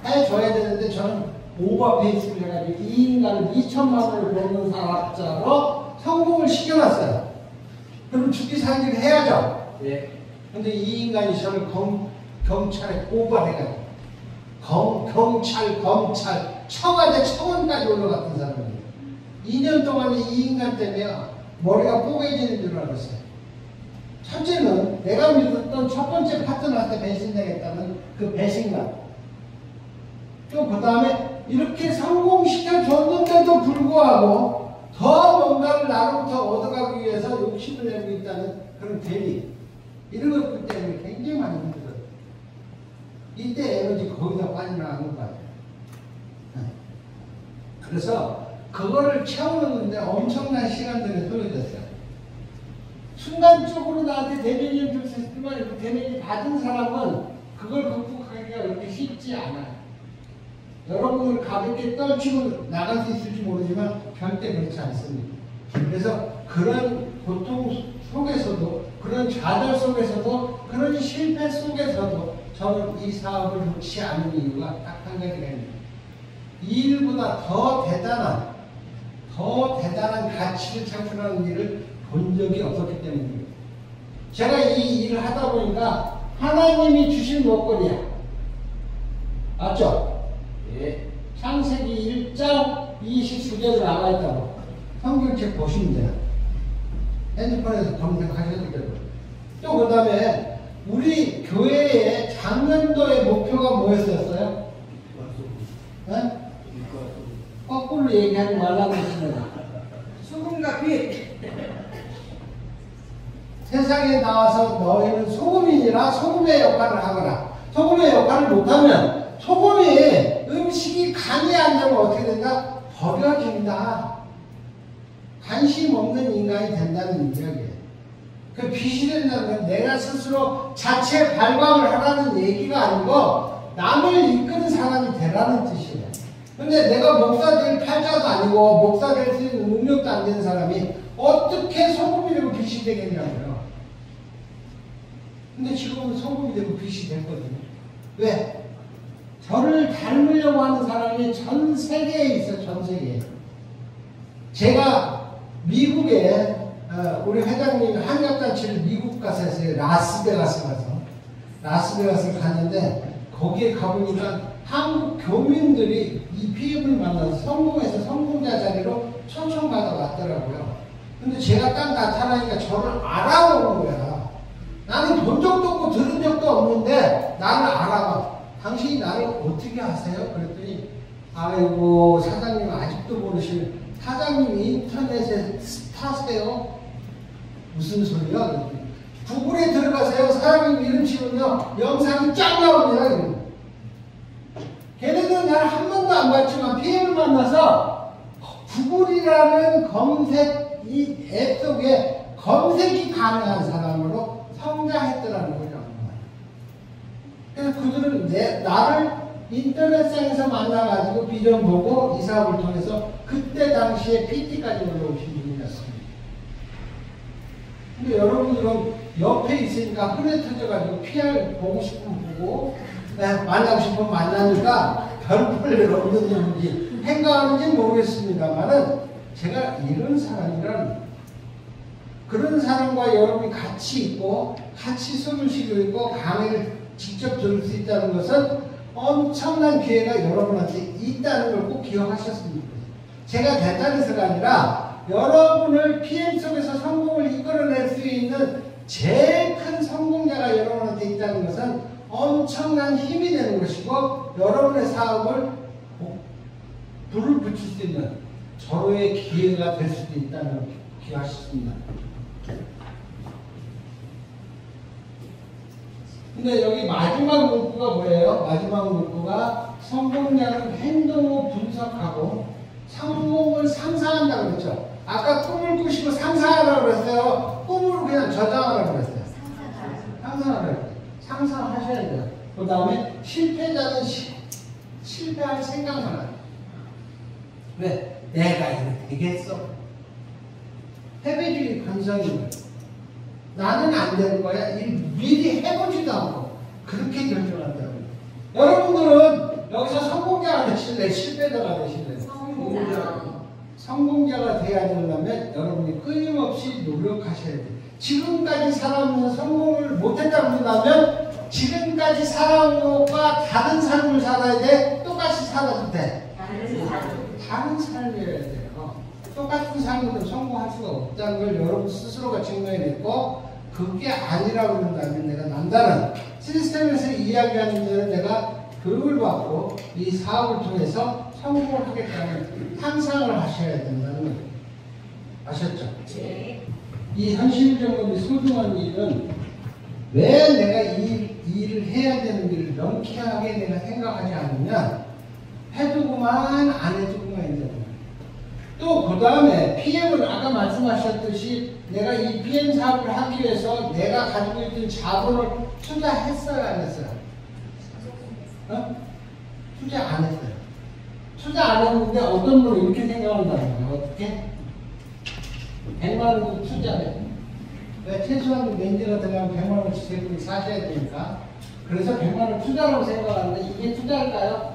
해줘야 되는데 저는 오버페이스를 해가지고 이 인간을 2천만 원을 버는 사업자로 성공을 시켜놨어요. 그럼 죽기 살기를 해야죠. 네. 근데 이 인간이 저를 경찰에 고발해가지고 경찰, 검찰, 청와대 청원까지 올라갔던 사람이에요. 2년 동안 이 인간 때문에 머리가 뽀개지는 줄 알았어요. 첫째는 내가 믿었던 첫 번째 파트너한테 배신당했다는 그 배신감. 또 그 다음에 이렇게 성공시켜줬는데도 불구하고 더 뭔가를 나로부터 얻어가기 위해서 욕심을 내고 있다는 그런 대리. 이런 것들 때문에 굉장히 많이 힘들어요. 이때 에너지 거기서 빠져나가는 것 같아요. 그래서 그거를 채워놓는데 엄청난 시간들이 소요됐어요. 순간적으로 나한테 데미지를 줄 수 있지만 데미지 받은 사람은 그걸 극복하기가 그렇게 쉽지 않아요. 여러분을 가볍게 떨치고 나갈 수 있을지 모르지만 절대 그렇지 않습니다. 그래서 그런 고통 속에서도 그런 좌절 속에서도 그런 실패 속에서도 저는 이 사업을 놓지 않은 이유가 딱 한 가지가 있습니다. 이 일보다 더 대단한 가치를 창출하는 일을 본 적이 없었기 때문입니다. 제가 이 일을 하다 보니까 하나님이 주신 먹거리야. 맞죠? 예. 창세기 1장 29절에 나와 있다고. 성경책 보시면 돼요. 핸드폰에서 검색하셔도 되고. 또 그 다음에 우리 교회의 작년도의 목표가 뭐였었어요? 네? 거꾸로 얘기하지 말라고 했습니다. 수금과 빛. 세상에 나와서 너희는 소금이니라 소금의 역할을 하거라. 소금의 역할을 못하면 소금이 음식이 간이 안 되면 어떻게 된다? 버려진다. 관심 없는 인간이 된다는 이야기예요. 그 빛이 된다는 건 내가 스스로 자체 발광을 하라는 얘기가 아니고 남을 이끄는 사람이 되라는 뜻이에요. 근데 내가 목사 될 팔자도 아니고 목사 될 수 있는 능력도 안 되는 사람이 어떻게 소금이 되고 빛이 되겠냐고요. 근데 지금은 소금이 되고 빛이 됐거든요. 왜? 저를 닮으려고 하는 사람이 전 세계에 있어요. 전 세계에. 제가 미국에 우리 회장님 한갑잔치를 미국 가서 했어요. 라스베가스 가서. 라스베가스를 갔는데 거기에 가보니까 한국 교민들이 이 PM을 만나서 성공해서 성공자 자리로 초청받아 왔더라고요. 근데 제가 딱 나타나니까 저를 알아보는 거야. 나는 본 적도 없고 들은 적도 없는데 나를 알아봐. 당신이 나를 어떻게 아세요? 그랬더니 아이고 사장님 아직도 모르시는 사장님이 인터넷에 스타세요? 무슨 소리야? 그랬더니 구글에 들어가세요. 사장님 이름 치면요 영상이 쫙 나옵니다. 걔네들은 나를 한 번도 안 봤지만 PM을 만나서 구글이라는 검색 이 앱 속에 검색이 가능한 사람으로 성장했더라는 거죠. 그래서 그들은 나를 인터넷상에서 만나가지고 비전 보고 이 사업을 통해서 그때 당시에 PT까지 올라오신 분이었습니다. 근데 여러분들은 옆에 있으니까 흔해 터져가지고 PR 보고 싶으면 보고 만나고 싶으면 만나니까 별 볼 없는 건지 행가하는지 모르겠습니다만은 제가 이런 사람이란 그런 사람과 여러분이 같이 있고 같이 숨을 쉬고 있고 강의를 직접 들을 수 있다는 것은 엄청난 기회가 여러분한테 있다는 걸 꼭 기억하셨으면 좋겠어요. 제가 대단해서가 아니라 여러분을 PM 속에서 성공을 이끌어낼 수 있는 제일 큰 성공자가 여러분한테 있다는 것은 엄청난 힘이 되는 것이고 여러분의 사업을 불을 붙일 수 있는 절호의 기회가 될 수도 있다는 걸 기억하셨습니다. 근데 여기 마지막 문구가 뭐예요? 마지막 문구가 성공자는 행동을 분석하고 성공을 상상한다고 그랬죠. 아까 꿈을 꾸시고 상상하라고 그랬어요. 꿈을 그냥 저장하라고 그랬어요. 상상하라고 그랬어요. 상상하셔야 돼요. 그 다음에 실패자는 실패할 생각만 하죠. 왜? 내가 이거 되겠어? 패배주의 관성인 거예요. 나는 안 되는 거야. 미리 해보지도 않고 그렇게 결정한다고. 여러분들은 여기서 성공자가 되실래? 실패자가 되실래? 성공자가 돼야 되려면 여러분이 끊임없이 노력하셔야 돼요. 지금까지 살아오면서 성공을 못했다고 한다면 지금까지 살아온 것과 다른 삶을 살아야 돼? 똑같이 살아도 돼? 다른 삶이어야 돼요. 똑같은 삶으로 성공할 수가 없다는 걸 여러분 스스로가 증명해냈고 그게 아니라고 그런다면 내가 남다른 시스템에서 이야기하는 대로 내가 교육을 받고 이 사업을 통해서 성공을 하겠다는 상상을 하셔야 된다는 거예요. 아셨죠? 네. 이 현실적으로 소중한 일은 왜 내가 이 일을 해야 되는지를 명쾌하게 내가 생각하지 않으면 해두고만 안 해두고만 있는 또 그 다음에 PM을 아까 말씀하셨듯이 내가 이 PM 사업을 하기 위해서 내가 가지고 있던 자본을 투자했어요 안 했어요? 투자 안 했어요. 투자 안 했는데 어떤 분은 이렇게 생각한다는 거예요. 어떻게? 100만 원도 투자해. 왜 최소한 렌즈가 들어가면 100만 원씩 세 분이 사셔야 되니까. 그래서 100만 원 투자라고 생각하는데 이게 투자일까요?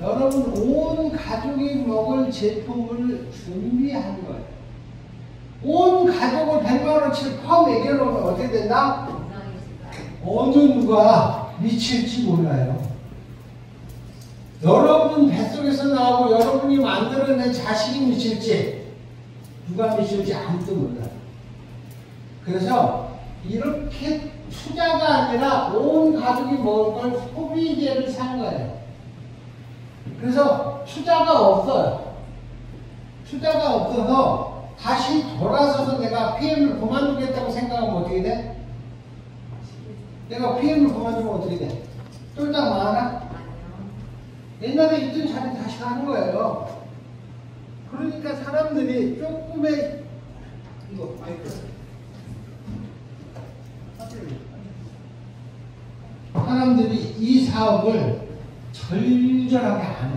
여러분 온 가족이 먹을 제품을 준비한 거예요. 온 가족을 100만 원치를 퍼먹여놓으면 어떻게 된다? 어느 누가 미칠지 몰라요. 여러분 뱃속에서 나오고 여러분이 만들어낸 자식이 미칠지 누가 미칠지 아무도 몰라요. 그래서 이렇게 투자가 아니라 온 가족이 먹을 걸 소비재를 산 거예요. 그래서 투자가 없어요. 투자가 없어서 다시 돌아서서 내가 PM을 그만두겠다고 생각하면 어떻게 돼? 내가 PM을 그만두면 어떻게 돼? 쫄딱 망하나? 옛날에 있던 자리 다시 가는 거예요. 그러니까 사람들이 조금의 이거 마이크 사람들이 이 사업을 절절하게 안 해.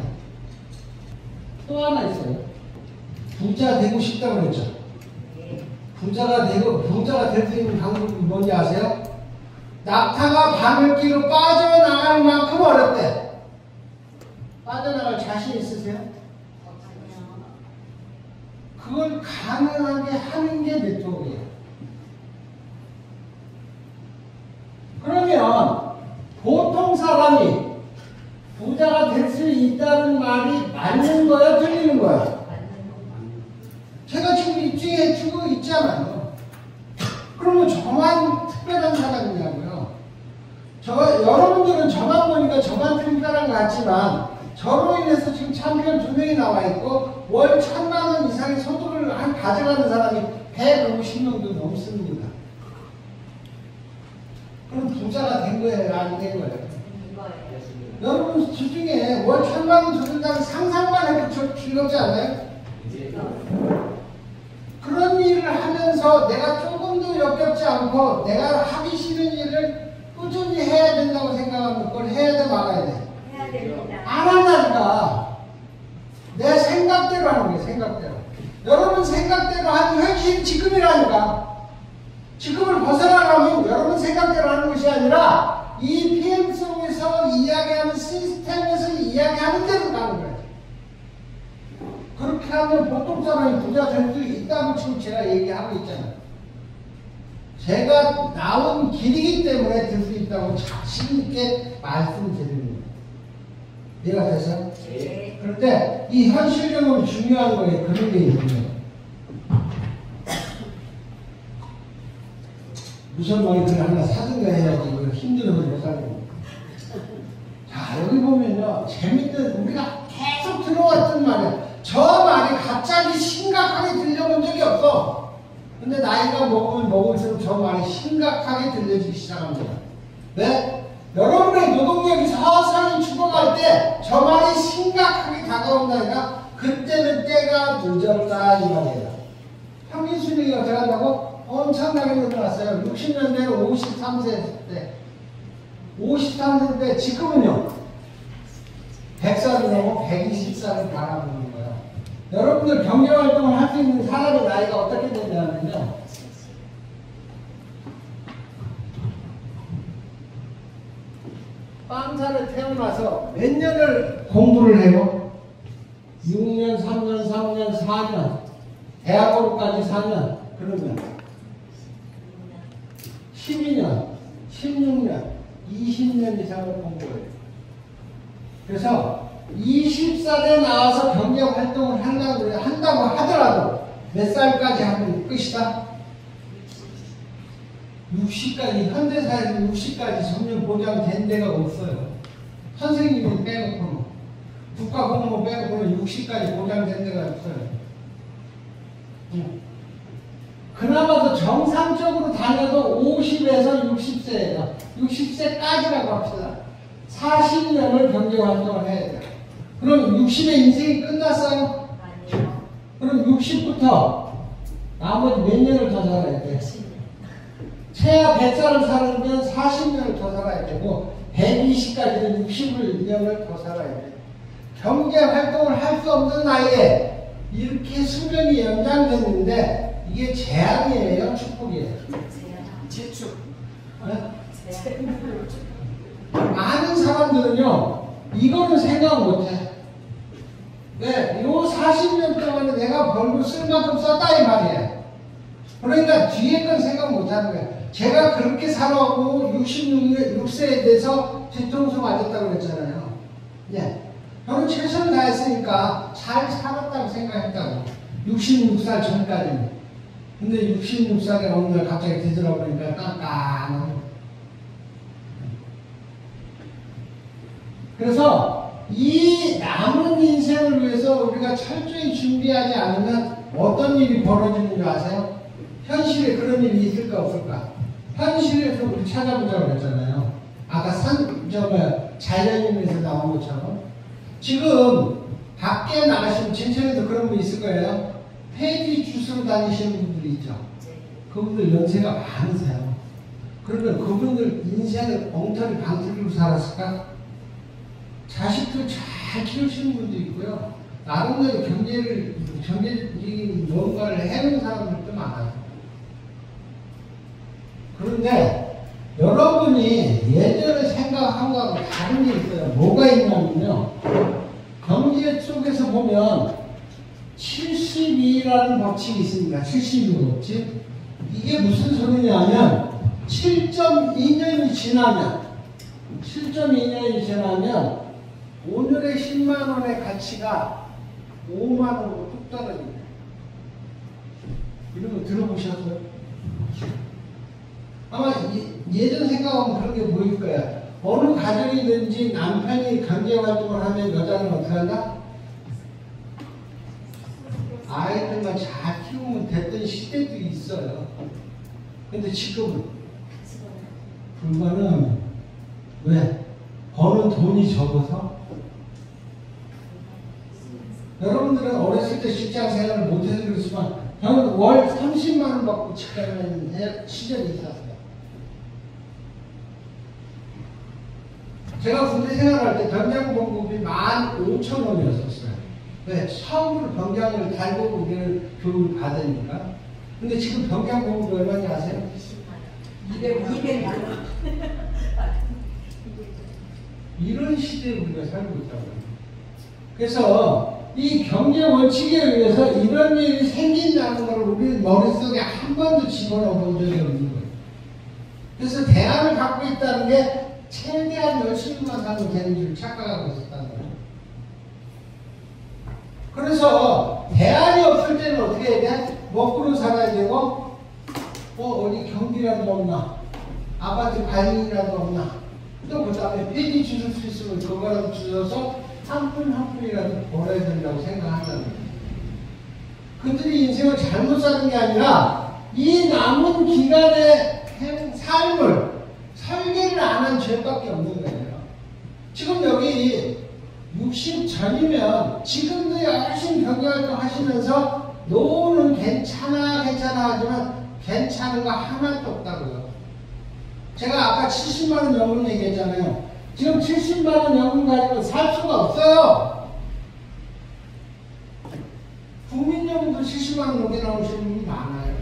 또 하나 있어요. 부자 되고 싶다고 그랬죠. 부자가 될 수 있는 방법이 뭔지 아세요? 낙타가 바늘기로 빠져나갈 만큼 어렵대. 빠져나갈 자신 있으세요? 그걸 가능하게 하는 게 네트워크예요. 그러면 보통 사람이 부자가 될 수 있다는 말이 맞는 거야, 틀리는 거야? 제가 지금 입증해주고 있잖아요. 그러면 저만 특별한 사람이냐고요. 여러분들은 저만 보니까 저만 특별한 것 같지만 저로 인해서 지금 챔피언 2명이 나와 있고 월 1,000만 원 이상의 소득을 가져가는 사람이 150명도 넘습니다. 그럼 부자가 된 거예요? 안 된 거예요? 여러분 주중에 월 1,000만 원 주는다는 상상만 해도 즐겁지 않나요? 그런 일을 하면서 내가 조금도 역겹지 않고 내가 하기 싫은 일을 꾸준히 해야 된다고 생각하면 그걸 해야 돼, 막아야 돼? 해야 됩니다. 안 한다니까. 내 생각대로 하는 거예요, 생각대로. 여러분 생각대로 하는 현실이 지금이라니까. 지금을 벗어나가면 여러분 생각대로 하는 것이 아니라 이 PM 속에서 이야기하는 시스템에서 이야기하는 대로 가는 거예요. 그렇게 하면 보통 사람이 부자 될 수 있다고 지금 제가 얘기하고 있잖아요. 제가 나온 길이기 때문에 될 수 있다고 자신 있게 말씀드리는 거예요. 이해가 됐어요? 네. 그럴 때 이 현실적으로 중요한 거예요. 그런 게 있는 거예요. 무슨 말이 그걸 하나 사든가 해야지. 이거 힘들어서 못 사는 거예요. 자, 여기 보면요. 재밌는, 우리가 계속 들어왔던 말이야. 저 말이 갑자기 심각하게 들려본 적이 없어. 근데 나이가 먹으면 먹을수록 저 말이 심각하게 들려지기 시작합니다. 왜? 여러분의 노동력이 서서히 죽어갈 때 저 말이 심각하게 다가온다니까 그때는 때가 늦었다 이 말이에요. 평균 수명이 어떻게 한다고? 엄청나게 늘어났어요. 60년대는 53세 때 53세 때 지금은요 100살이 넘어 120살을 바라보는 거예요. 여러분들 경제활동을 할 수 있는 사람의 나이가 어떻게 되냐면요 빵산에 태어나서 몇 년을 공부를 해요? 6년, 3년, 3년, 4년 대학원까지 4년 그러면 12년, 16년, 20년 이상을 공부해요. 그래서 20살에 나와서 경제활동을 한다고 하더라도 몇 살까지 하면 끝이다? 60까지, 현대사에서 60까지 전면 보장된 데가 없어요. 선생님을 빼놓고는, 국가공무원 빼놓고는 60까지 보장된 데가 없어요. 그나마도 정상적으로 다녀도 50에서 60세예요. 60세까지라고 합시다. 40년을 경제활동을 해야 돼요. 그럼 60의 인생이 끝났어요? 아니요. 그럼 60부터 나머지 몇 년을 더 살아야 돼요? 최하 100살을 살면 40년을 더 살아야 되고 120까지는 61년을 더 살아야 돼요. 경제활동을 할 수 없는 나이에 이렇게 수명이 연장됐는데 이게 재앙이에요? 축복이에요? 재축. 많은 사람들은요 이거는 생각 못해. 왜? 요 40년 동안에 내가 벌고 쓸 만큼 썼다 이 말이에요. 그러니까 뒤에 건 생각 못하는 거예요. 제가 그렇게 살아오고 66세에 대해서 뒤통수 맞았다고 그랬잖아요. 예. 저는 최선을 다했으니까 잘 살았다고 생각했다고. 66살 전까지는. 근데 66살에 어느 날 갑자기 되돌아보니까 깜깜하고. 그래서 이 남은 인생을 위해서 우리가 철저히 준비하지 않으면 어떤 일이 벌어지는 줄 아세요? 현실에 그런 일이 있을까 없을까? 현실에서 우리 찾아보자고 그랬잖아요. 아까 자연인에서 나온 것처럼 지금 밖에 나가시면 진천에도 그런 분 있을 거예요. 폐지 주스로 다니시는 분들이 있죠. 그분들 연세가 많으세요. 그러면 그분들 인생을 엉터리 방틀로 살았을까? 자식들 잘 키우시는 분도 있고요. 나름대로 경제적인 뭔가를 해놓은 사람들도 많아요. 그런데 여러분이 예전에 생각한 거하고 다른 게 있어요. 뭐가 있냐면요. 경제 쪽에서 보면 72라는 법칙이 있습니다. 72 법칙. 이게 무슨 소리냐면 7.2년이 지나면 오늘의 10만 원의 가치가 5만 원으로 뚝 떨어집니다. 이런 거 들어보셨어요? 아마 예전 생각하면 그런 게 보일 거야. 어느 가정이든지 남편이 경제활동을 하면 여자는 어떻게 한다? 아이들만 잘 키우면 됐던 시대도 있어요. 근데 지금은 불가는 왜? 버는 돈이 적어서? 여러분들은 어렸을 때 직장 생활을 못해서 그렇지만 저는 월 30만 원 받고 직장을 시절이 있었어요. 제가 군대 생활할 때 병장 봉급이 15,000원이었었어요. 왜? 처음으로 병장을 달고 우리를 교육을 받으니까. 근데 지금 병장 봉급이 얼마인지 아세요? 200만 원. 이런 시대에 우리가 살고 있다고요. 그래서 이 경제 원칙에 의해서 이런 일이 생긴다는 걸 우리 머릿속에 한 번도 집어넣어 본 적이 없는 거예요. 그래서 대안을 갖고 있다는 게 최대한 열심히만 하면 되는 줄 착각하고 있었다는 거예요. 그래서 대안이 없을 때는 어떻게 해야 돼? 먹고는 살아야 되고 어디 경비라도 없나? 아파트 관리라도 없나? 또 그 다음에 폐지 주실 수 있으면 그거라도 주셔서 한 푼 한 푼이라도 벌어야 된다고 생각한다는 거예요. 그들이 인생을 잘못 사는 게 아니라 이 남은 기간의 삶을 설계를 안 한 죄밖에 없는 거예요. 지금 여기 60 전이면 지금도 열심히 경제활동 하시면서 노후는 괜찮아 하지만 괜찮은 거 하나도 없다고요. 제가 아까 70만 원 연금 얘기했잖아요. 지금 70만 원 연금 가지고 살 수가 없어요. 국민연금도 70만 원 넘게 나오시는 분이 많아요.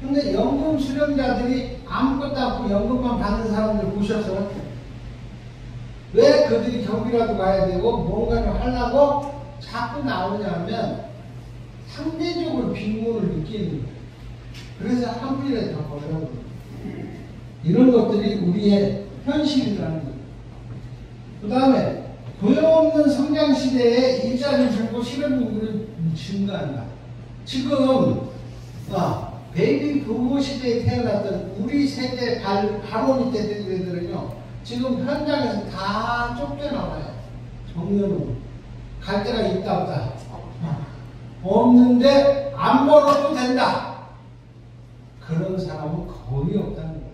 근데 연금 수령자들이 아무것도 없고 연금만 받는 사람들 보셨어요? 왜 그들이 경비라도 가야 되고 뭔가를 하려고 자꾸 나오냐면 상대적으로 빈곤을 느끼는 거예요. 그래서 한 푼이라도 더 벌려고 이런 것들이 우리의 현실이라는 거예요. 그 다음에 고용 없는 성장 시대에 일자리를 줄고 실업인구를 증가한다. 지금 베이비 부모 시대에 태어났던 우리 세대 발원이 때 애들은요, 지금 현장에서 다 쫓겨나와요. 정년으로. 갈 데가 있다 없다. 없는데 안 벌어도 된다. 그런 사람은 거의 없다는 거예요.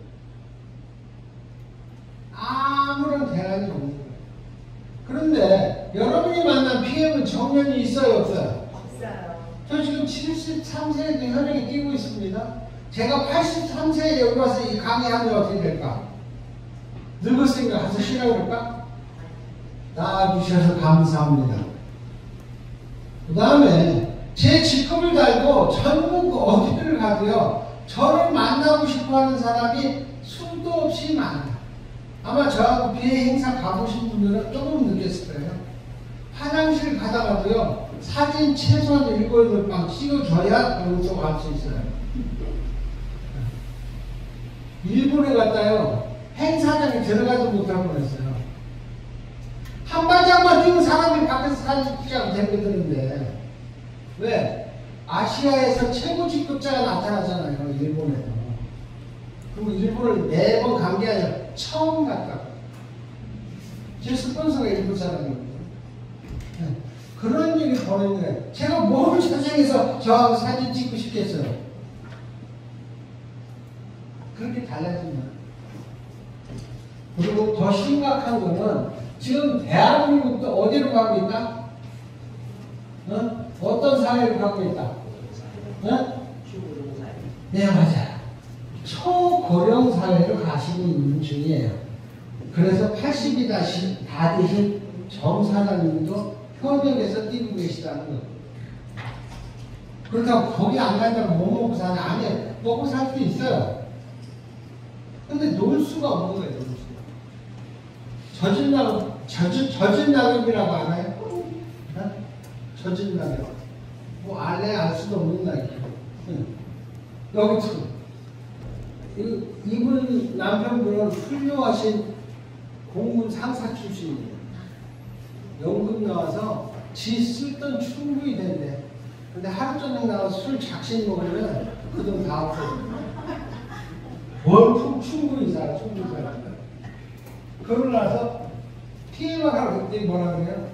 아무런 대안이 없는 거예요. 그런데 여러분이 만난 PM은 정년이 있어요 없어요? 없어요. 저 지금 73세에 현역에 뛰고 있습니다. 제가 83세에 여기 와서 이 강의하면 어떻게 될까? 늙었으니까 가서 쉬라고 그럴까? 나와주셔서 감사합니다. 그 다음에 제 직급을 달고 전국 어디를 가도요, 저를 만나고 싶어 하는 사람이 수도 없이 많아요. 아마 저하고 비회 행사 가보신 분들은 조금 느꼈을 거예요. 화장실 가다가도요, 사진 최소한 7, 8방 찍어줘야 여기서 갈 수 있어요. 일본에 갔다요, 행사장에 들어가도 못할 뻔했어요. 한 발짝만 뛰는 사람이 밖에서 사진 찍자고 대표드는데, 왜? 아시아에서 최고 직급자가 나타나잖아요, 일본에서. 그리고 일본을 매번 간 게 아니라 처음 갔다고. 제 스폰서가 일본 사람이거든요. 그런 일이 벌어지는 거예요. 제가 뭘 세상에서 저하고 사진 찍고 싶겠어요. 그렇게 달라집니다. 그리고 더 심각한 거는 지금 대한민국도 어디로 가고 있다? 어떤 사회로 가고 있다? 네, 맞아요. 초고령 사회로 가시고 있는 중이에요. 그래서 80이 다 되신 정 사장님도 현역에서 뛰고 계시다는 거예요. 그렇다고 거기 안 간다고 못 먹고 사냐? 아니에요. 먹고 살 수도 있어요. 근데 놀 수가 없는 거예요. 놀 수가. 젖은 낙엽이라고 알아요? 젖은 낙엽. 뭐 알래 알 수도 없는 낙엽. 여기 지금 이분 남편분은 훌륭하신 공군 상사 출신이에요. 연금 나와서 지 쓸 돈 충분히 된대. 근데 하루 저녁 나가서 술 작심 먹으면 그 돈 다 없어져. 월풍 충분히 살아. 그러고 나서 TMR 하러 그때 뭐라 그래요?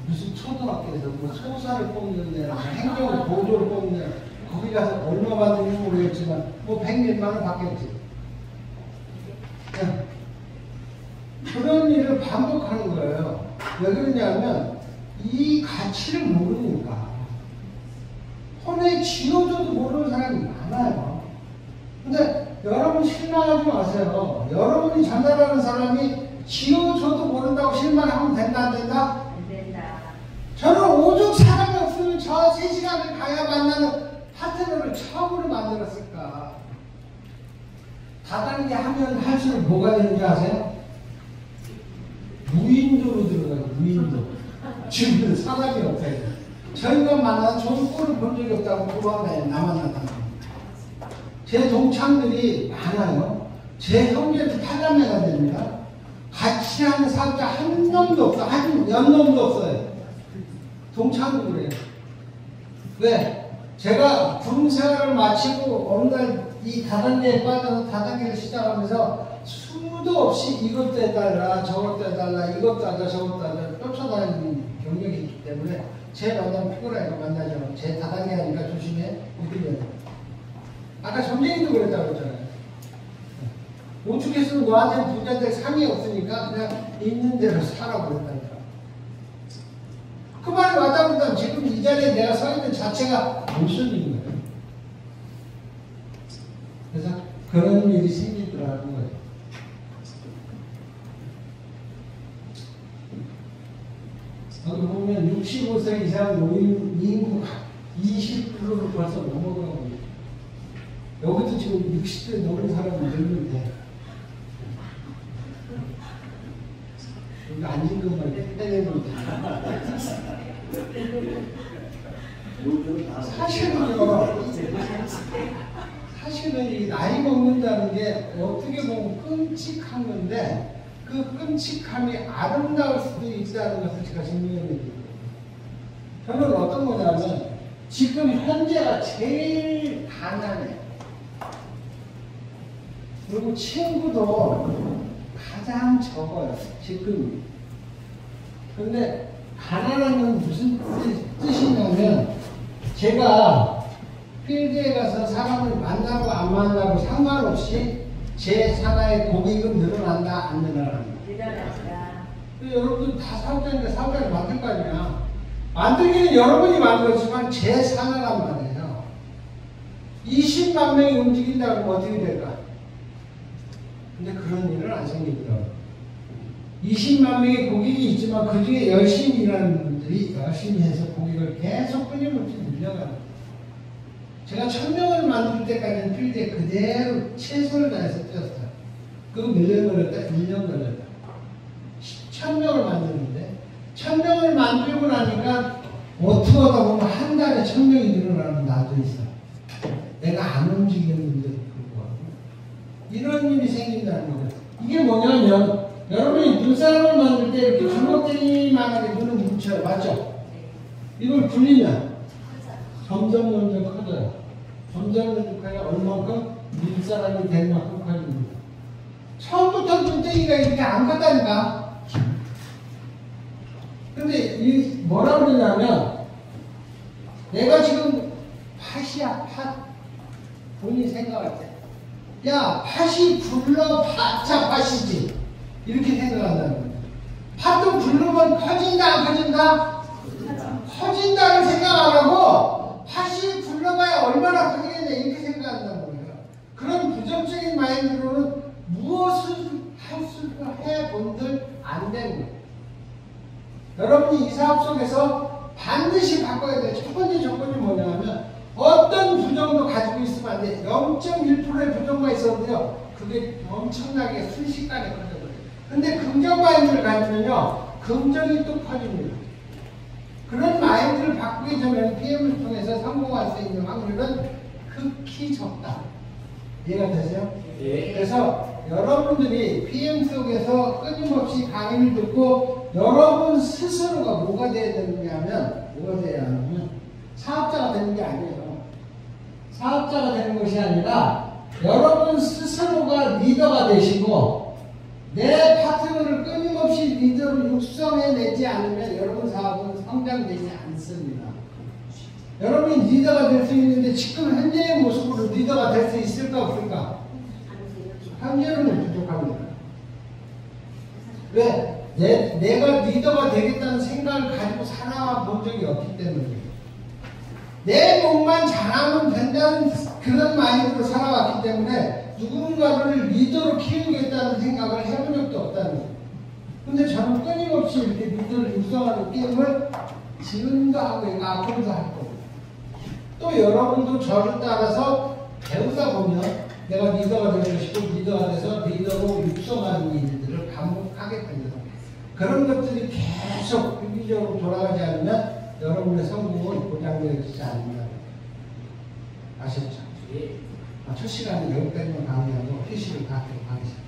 무슨 초등학교에서 뭐 소사를 뽑는 데나 행정 보조를 뽑는 데 거기 가서 얼마 받는지 모르겠지만 뭐 100몇만 원 받겠지. 그런 일을 반복하는 거예요. 왜 그러냐면 이 가치를 모르니까. 혼에 쥐어줘도 모르는 사람이 많아요. 근데 여러분 실망하지 마세요. 여러분이 전달하는 사람이 쥐어줘도 모른다고 실망하면 된다 안 된다? 안 된다. 저는 오죽 사람이 없으면 저 3시간을 가야 만나는 파트너를 처음으로 만들었을까? 다단계 하면 할수록 뭐가 되는지 아세요? 무인도로 들어가요. 무인도. 주변에 사람이 없어요. 저희가 만나서 좋은 꼴을 본 적이 없다고 도망다녀요. 나만 나타나고. 제 동창들이 많아요. 제 형제도 8남매가 됩니다. 같이 하는 사업자 한 놈도 없어. 한 연놈도 없어요. 동창도 그래요. 왜? 제가 군 생활을 마치고 어느 날 이 다단계에 빠져서 다단계를 시작하면서 수도 없이 이것도 해달라 저것도 해달라 이것도 하자 저것도 하자 쫓아다니는 경력이 있기 때문에 제 만나면 피곤하니까 만나죠. 제 다단계 하니까 조심해. 웃기면. 아까 점쟁이도 그랬다고 했잖아요. 오죽했으면 너한테 부자들 상이 없으니까 그냥 있는 대로 살아 그랬다니까. 그 말이 맞다 보다 지금 이 자리에 내가 서 있는 자체가 무슨 일인 거예요. 그래서 그런 일이 생기더라는 거예요. 여기 보면 65세 이상 노인 인구 20%를 벌써 넘어가고 있어요. 여기도 지금 60대 넘은 사람이 늘는데 여기 앉은 것만 해내면 사실은 이 나이 먹는다는 게 어떻게 보면 끔찍한 건데 그 끔찍함이 아름다울 수도 있다는 것을 제가 증명해 드립니다. 저는 어떤 거냐면 지금 현재가 제일 가난해. 그리고 친구도 가장 적어요. 지금. 근데 가난한 건 무슨 뜻이냐면 제가 필드에 가서 사람을 만나고 안 만나고 상관없이 제 산하의 고객은 늘어난다 안 늘어난다. 늘어난다. 여러분들 다 사업자니까 사업자를 만들 거 아니야. 만들기는 여러분이 만들었지만 제 산하란 말이에요. 20만 명이 움직인다 그러면 어떻게 될까? 근데 그런 일은 안 생기더라고요. 20만 명의 고객이 있지만 그 중에 열심히 일하는 분들이 열심히 해서 고객을 계속 끊임없이 늘려가는 거예요. 제가 1000명을 만들 때까지는 필드에 그대로 최선을 다해서 뛰었어요. 그거 몇 년 걸렸다? 1년 걸렸다. 1000명을 만드는데 1000명을 만들고 나니까 어떻게 하다 보면 한 달에 1000명이 늘어나는 날도 있어. 내가 안 움직이는데도 불구하고 이런 일이 생긴다는 거예요. 이게 뭐냐면 여러분이 눈사람을 만들 때 이렇게 주먹대기만하게 눈을 뭉쳐요. 맞죠? 이걸 굴리면 점점 커져요. 점점 커야 얼만큼 눈사람이 될 만큼 커집니다. 처음부터 눈대기가 이렇게 안 컸다니까. 근데 이 뭐라 그러냐면 내가 지금 팥이야 팥. 본인이 생각할 때 야 팥이 굴러봤자 팥이지 이렇게 생각한다는 거예요. 팥도 굴르면 커진다 안 커진다? 커진다는 생각 안 하고 팥이 굴러봐야 얼마나 커지겠냐 이렇게 생각한다는 거예요. 그런 부정적인 마인드로는 무엇을 할 수가 해본들 안 되는 거예요. 여러분이 이 사업 속에서 반드시 바꿔야 돼요. 첫 번째 조건이 뭐냐면 어떤 부정도 가지고 있으면 안 돼. 0.1%의 부정만 있었는데요. 그게 엄청나게 순식간에 커져버려요. 근데 긍정 마인드를 가지면요. 긍정이 또 커집니다. 그런 마인드를 바꾸게 되면 PM을 통해서 성공할 수 있는 확률은 극히 적다. 이해가 되세요? 예. 그래서 여러분들이 PM 속에서 끊임없이 강의를 듣고 여러분 스스로가 뭐가 돼야 되느냐면 뭐가 돼야 하냐면 사업자가 되는 게 아니에요. 사업자가 되는 것이 아니라 여러분 스스로가 리더가 되시고 내 파트너를 끊임없이 리더로 육성해내지 않으면 여러분 사업은 성장되지 않습니다. 여러분이 리더가 될 수 있는데 지금 현재의 모습으로 리더가 될 수 있을까 없을까? 현재로는 부족합니다. 왜? 내가 리더가 되겠다는 생각을 가지고 살아본 적이 없기 때문이에요. 내 몸만 잘하면 된다는 그런 마인드로 살아왔기 때문에 누군가를 리더로 키우겠다는 생각을 해본 적도 없다는 거예요. 근데 저는 끊임없이 이렇게 리더를 육성하는 게임을 지금도 하고 있고 앞으로도 할 거고 또 여러분도 저를 따라서 배우다 보면 내가 리더가 되고 싶고 리더가 돼서 리더로 육성하는 일들을 반복하게 됩니다. 그런 것들이 계속 규기적으로 돌아가지 않으면 여러분의 성공은 보장되지 않는다. 아셨죠? 첫 시간에 여기까지만 강의하고 휴식을 갖도록 하겠습니다.